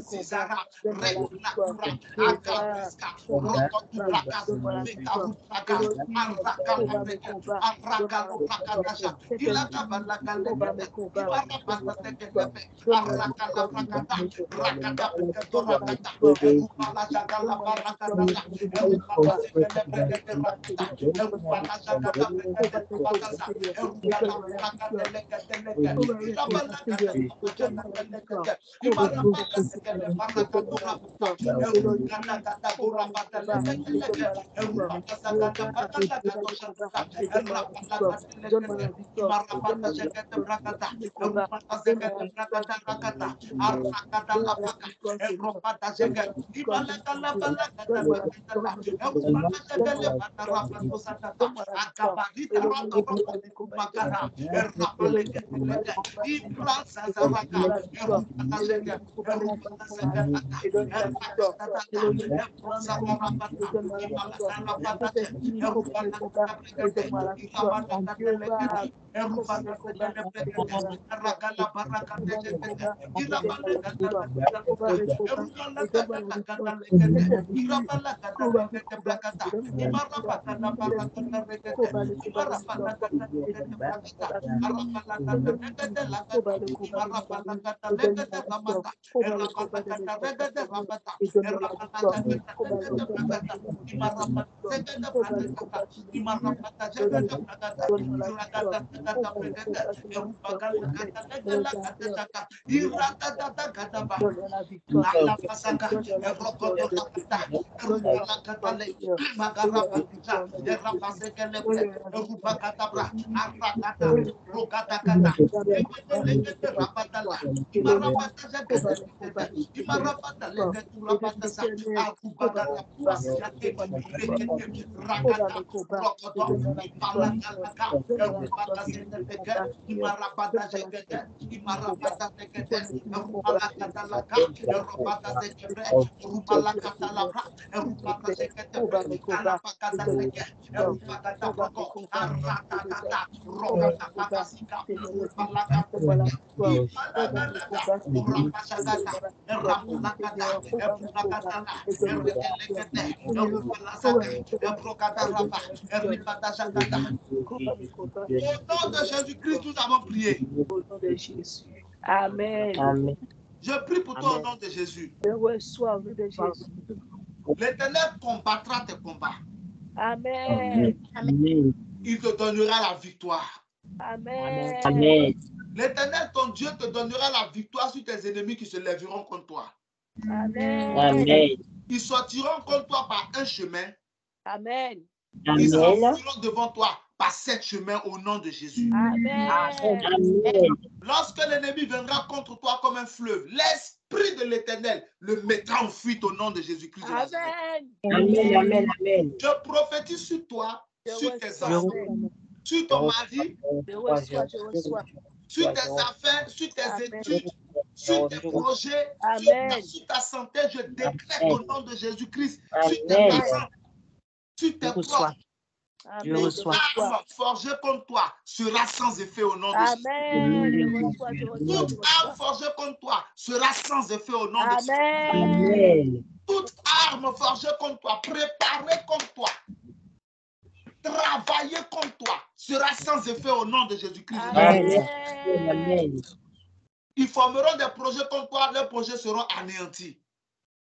Zizara, Rekunakura, Agabriska, Rokotu Bragas, Mekaru Bragas, Arakala Bregetu, Arakalo Brakadaja, Ilaka Balaka Legede, Ibarabata Segede, Arakala Brakada, Rakada Bregeto Rakata, Erupala Jagala Barakadaja, Erupala Segede Bregede Rakata, Erupala Jagada Bregede Bagaza, Erupala Brakada Legede Legede, Irabalaga Brakada Legede, Ibarabata Segede Barakatu Rakata, Erupala Gada Burabata Legede Legede, Erupala Jagada Bagalaga Doshata, Erupala Gada Legede, Ibarabata Segede Brakata, Erupala Segede Brakata Rakata, Arakada Labaka, Erupala Segede, Ibalaga Labalaga Brakata, Erupala Segede Barakatu Satata, Agabarita Rakata Bagara, Erapalege Lega, Ibra Zazaraka, Erupala Segede, Erupala Segede, Errakata, Zabarabata, Ibalagala Erupala Bregade, Irabalaga Legade, Erupala Segede Bregade, Ragala Baraka Degede, Irabalaga Legade, Erupala Gada Legade, Irabalaga Legade Bragada, Ibarabata Baraka Legade, Ibarabala Gada Legade Bragada, Arabalaga Legade Lagada, Ibarabalaga Legade Ramata, Erabalaga Legade Ramata, Erabalaga Legade Bragada, Imarapata Zegada Bragada, Imarapata Zegada Bragada, Iragada nom de Jésus-Christ, nous avons prié. Au nom de Jésus. Amen. Amen. Je prie pour toi au Amen. nom de Jésus. Je reçois au nom de Jésus. L'Éternel combattra tes combats. Amen. Amen. Il te donnera la victoire. Amen. Amen. L'Éternel, ton Dieu, te donnera la victoire sur tes ennemis qui se lèveront contre toi. Amen. Amen. Ils sortiront contre toi par un chemin. Amen. Ils Amen. s'enfuiront devant toi par 7 chemins au nom de Jésus. Amen. Amen. Lorsque l'ennemi viendra contre toi comme un fleuve, l'Esprit de l'Éternel le mettra en fuite au nom de Jésus-Christ de Nazareth. Amen. Amen. Amen. Amen. Je prophétise sur toi, Je sur tes reçois. enfants, Amen. sur ton mari, Je reçois. Je reçois. sur tes affaires, sur tes Amen. études, sur tes projets, Amen. sur ta santé. Je décrète au nom de Jésus-Christ, sur tes Amen. parents, sur tes proches. Amen. Toute arme forgée contre toi sera sans effet au nom de Jésus. Amen. Je reçois. Je reçois. Toute arme forgée contre toi sera sans effet au nom de Jésus. Amen. Amen. Toute arme forgée contre toi, préparée contre toi, travaillée contre toi, sera sans effet au nom de Jésus-Christ. Amen. Amen. Ils formeront des projets contre toi, leurs projets seront anéantis.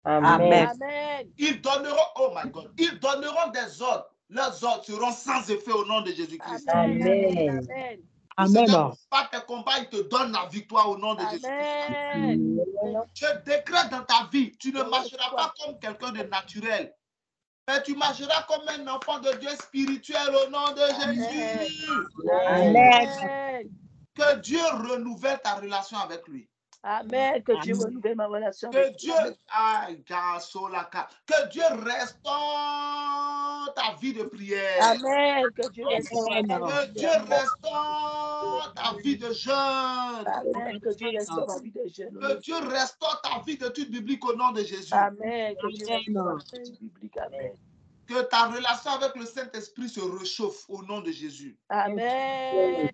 Amen. Amen. Ils donneront, oh my God, ils donneront des ordres. Leurs ordres seront sans effet au nom de Jésus-Christ. Amen. Amen. Le Amen. Seigneur, pas tes combats, il te donne la victoire au nom de Jésus-Christ. Amen. Je décrète dans ta vie, tu ne marcheras pas comme quelqu'un de naturel, mais tu marcheras comme un enfant de Dieu spirituel au nom de Jésus. Amen. Que Dieu renouvelle ta relation avec lui. Amen. Que Dieu renouvelle ma relation Que avec Dieu, que Dieu restaure ta vie de prière. Amen. Que Dieu restaure ma Que vie. Dieu restaure ta vie de jeûne. Amen. Que Dieu restaure ma vie de jeune. Que Dieu restaure ta vie d'études bibliques au nom de Jésus. Amen. Que Dieu restaure ma vie biblique. Amen. Que ta relation avec le Saint-Esprit se réchauffe au nom de Jésus. Amen.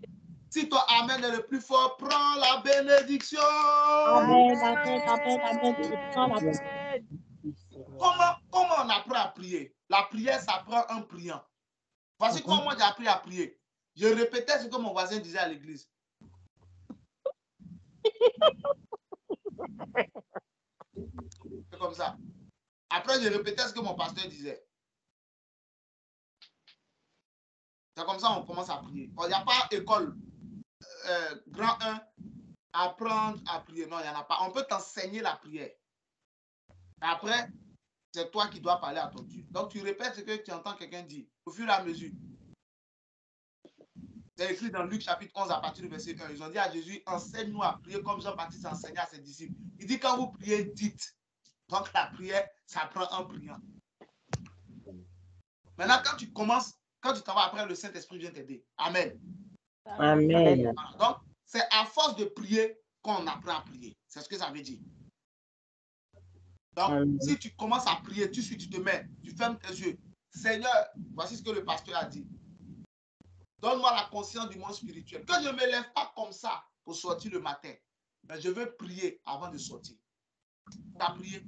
Si ton Amen est le plus fort, prends la bénédiction. Amen. Amen. Amen. Amen. Je prends la Amen. Comment on apprend à prier? La prière, ça prend un priant. Voici comment j'ai appris à prier. Je répétais ce que mon voisin disait à l'église. C'est comme ça. Après, je répétais ce que mon pasteur disait. C'est comme ça qu'on commence à prier. Il n'y a pas école grand 1, apprendre à prier. Non, il n'y en a pas. On peut t'enseigner la prière. Après, c'est toi qui dois parler à ton Dieu. Donc, tu répètes ce que tu entends quelqu'un dire au fur et à mesure. C'est écrit dans Luc chapitre 11 à partir du verset 1. Ils ont dit à Jésus, enseigne-nous à prier comme Jean-Baptiste enseignait à ses disciples. Il dit, quand vous priez, dites. Donc, la prière, ça prend un priant. Maintenant, quand tu commences, quand tu t'en vas après, le Saint-Esprit vient t'aider. Amen. Amen. Donc, c'est à force de prier qu'on apprend à prier. C'est ce que ça veut dire. Donc, si tu commences à prier, tu te mets, tu fermes tes yeux. Seigneur, voici ce que le pasteur a dit. Donne-moi la conscience du monde spirituel. Que je ne me lève pas comme ça pour sortir le matin. Mais je veux prier avant de sortir. Tu as prié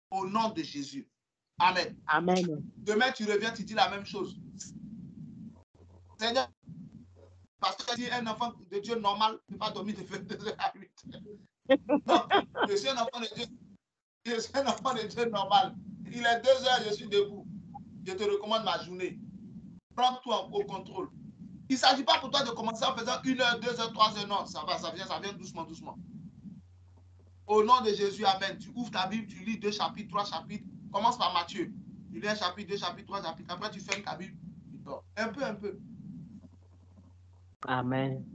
au nom de Jésus. Amen. Amen. Demain, tu reviens, tu dis la même chose. Seigneur, parce que si un enfant de Dieu normal ne peut pas dormir de 22h à 8h. Donc, je suis un enfant de Dieu. Je suis un enfant de Dieu normal. Il est 2h, je suis debout. Je te recommande ma journée. Prends tout au contrôle. Il ne s'agit pas pour toi de commencer en faisant 1 heure, 2 heures, 3 heures. Non, ça vient doucement, doucement. Au nom de Jésus, amen. Tu ouvres ta Bible, tu lis 2 chapitres, 3 chapitres. Commence par Matthieu. Tu lis 1 chapitre, 2 chapitres, 3 chapitres. Après, tu fermes ta Bible, tu dors. Un peu, un peu. Amen.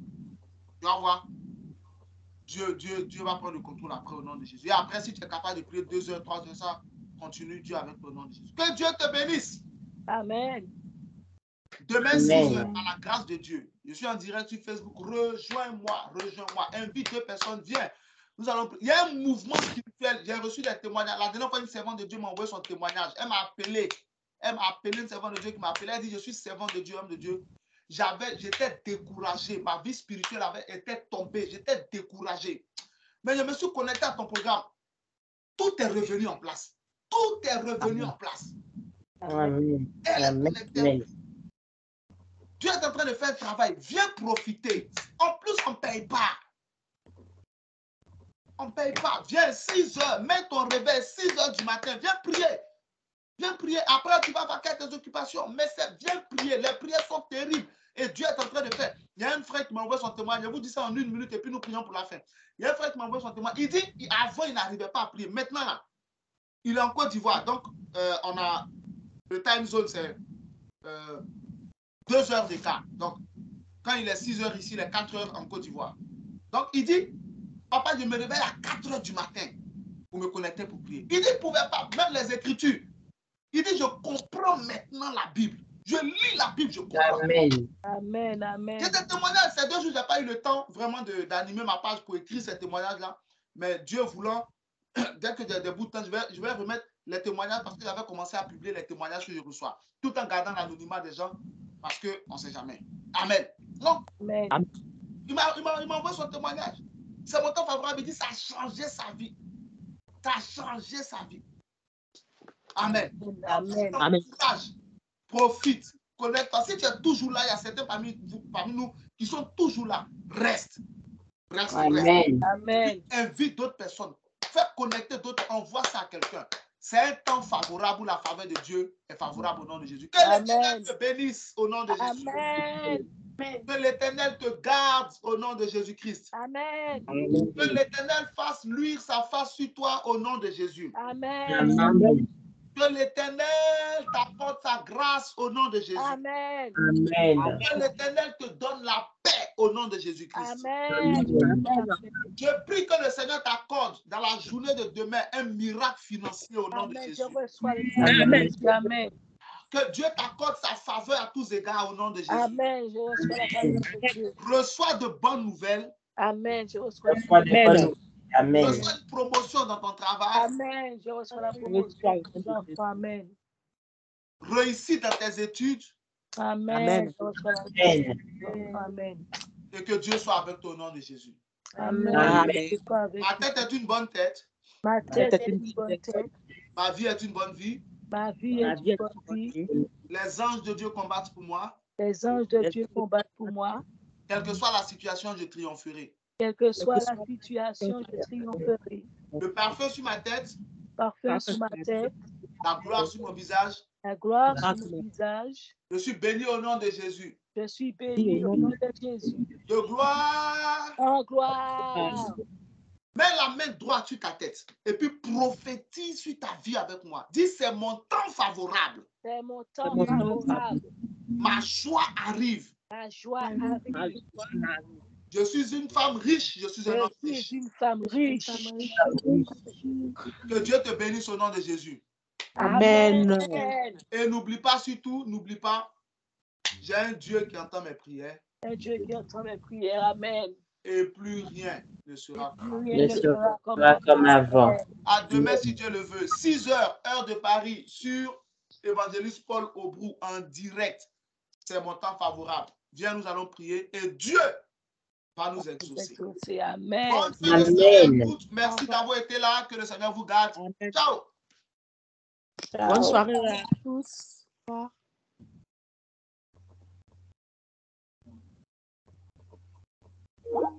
Tu vas voir. Dieu va prendre le contrôle après au nom de Jésus. Et après, si tu es capable de prier 2 heures, 3 heures, ça, continue Dieu avec le nom de Jésus. Que Dieu te bénisse. Amen. Demain, 6 Amen. heures, par la grâce de Dieu. Je suis en direct sur Facebook. Rejoins-moi. Invite 2 personnes. Viens. Nous allons. Il y a un mouvement spirituel. J'ai reçu des témoignages. La dernière fois, une servante de Dieu m'a envoyé son témoignage. Elle m'a appelé. Une servante de Dieu qui m'a appelé. Elle a dit, je suis servante de Dieu, homme de Dieu. J'étais découragé. Ma vie spirituelle était tombée. J'étais découragé. Mais je me suis connecté à ton programme. Tout est revenu en place. Tout est revenu en place. Amen. Elle est Amen. connectée. Dieu est en train de faire un travail. Viens profiter. En plus, on ne paye pas. On ne paye pas. Viens 6 heures. Mets ton réveil 6 heures du matin. Viens prier. Viens prier. Après, tu vas vaquer tes occupations. Mais viens prier. Les prières sont terribles. Et Dieu est en train de faire. Il y a un frère qui m'a envoyé son témoignage. Je vous dis ça en 1 minute et puis nous prions pour la fin. Il y a un frère qui m'a envoyé son témoignage. Il dit, avant, il n'arrivait pas à prier. Maintenant, là, il est en Côte d'Ivoire. Donc, on a le time zone, c'est 2 heures d'écart. Donc, quand il est 6 heures ici, il est 4 heures en Côte d'Ivoire. Donc, il dit, papa, je me réveille à 4 heures du matin pour me connecter pour prier. Il dit, il ne pouvait pas, même les Écritures. Il dit, je comprends maintenant la Bible. Je lis la Bible, je comprends. Amen. Amen. Amen. J'ai des témoignages. Ces 2 jours, je n'ai pas eu le temps vraiment d'animer ma page pour écrire ces témoignages-là. Mais Dieu voulant, dès que j'ai des bouts de temps, je vais remettre les témoignages parce que j'avais commencé à publier les témoignages que je reçois, tout en gardant l'anonymat des gens parce qu'on ne sait jamais. Amen. Donc, Amen. il m'a envoyé son témoignage. C'est mon temps favorable. Il dit, ça a changé sa vie. Ça a changé sa vie. Amen. Amen. Amen. Courage. Profite. Connecte-toi. Si tu es toujours là, il y a certains parmi nous qui sont toujours là. Reste. Reste. Amen. Amen. Invite d'autres personnes. Fais connecter d'autres. Envoie ça à quelqu'un. C'est un temps favorable où la faveur de Dieu est favorable au nom de Jésus. Que l'Éternel te bénisse au nom de Jésus. Amen. Que l'Éternel te garde au nom de Jésus-Christ. Amen. Que l'Éternel fasse luire sa face sur toi au nom de Jésus. Amen. Amen. Que l'Éternel t'apporte sa grâce au nom de Jésus. Amen. Amen. Que l'Éternel te donne la paix au nom de Jésus-Christ. Amen. Je prie que le Seigneur t'accorde dans la journée de demain un miracle financier au nom de Amen. Jésus. Je reçois le Amen. Que Dieu t'accorde sa faveur à tous égards au nom de Jésus. Amen. Je reçois la faveur de Dieu. Reçois de bonnes nouvelles. Amen. Je reçois Reçois des bonnes. Amen. Reçois une promotion dans ton travail. Amen. Je reçois la promotion des enfants. Amen. Réussis dans tes études. Amen. Je reçois la Amen. promotion. Amen. Et que Dieu soit avec toi au nom de Jésus. Amen. Amen. Je sois avec Ma tête est une bonne tête. Ma tête est une bonne tête. Ma vie est une bonne vie. Ma vie est une bonne vie. Les anges de Dieu combattent pour moi. Les anges de Dieu combattent pour moi. Quelle que soit la situation, je triompherai. Quelle que soit la situation, je triompherai. Le parfum sur ma tête. Parfum sur ma tête. La gloire sur mon visage. La gloire sur mon visage. Je suis béni au nom de Jésus. Je suis béni au nom de Jésus. De gloire. En gloire. Mets la main droite sur ta tête et puis prophétise sur ta vie avec moi. Dis, c'est mon temps favorable. C'est mon temps favorable. Ma joie arrive. Ma joie arrive. Je suis une femme riche. Je suis un homme Je riche. suis une femme riche. Que Dieu te bénisse au nom de Jésus. Amen. Et n'oublie pas surtout, n'oublie pas, j'ai un Dieu qui entend mes prières. Un Dieu qui entend mes prières. Amen. Et plus rien ne sera comme Rien ne sera comme avant. À demain, si Dieu le veut, 6 heures, heure de Paris, sur Évangéliste Paul Aubrou en direct. C'est mon temps favorable. Viens, nous allons prier et Dieu va nous exaucer. Amen. Amen. Merci d'avoir été là. Que le Seigneur vous garde. Ciao. Bonne soirée à tous.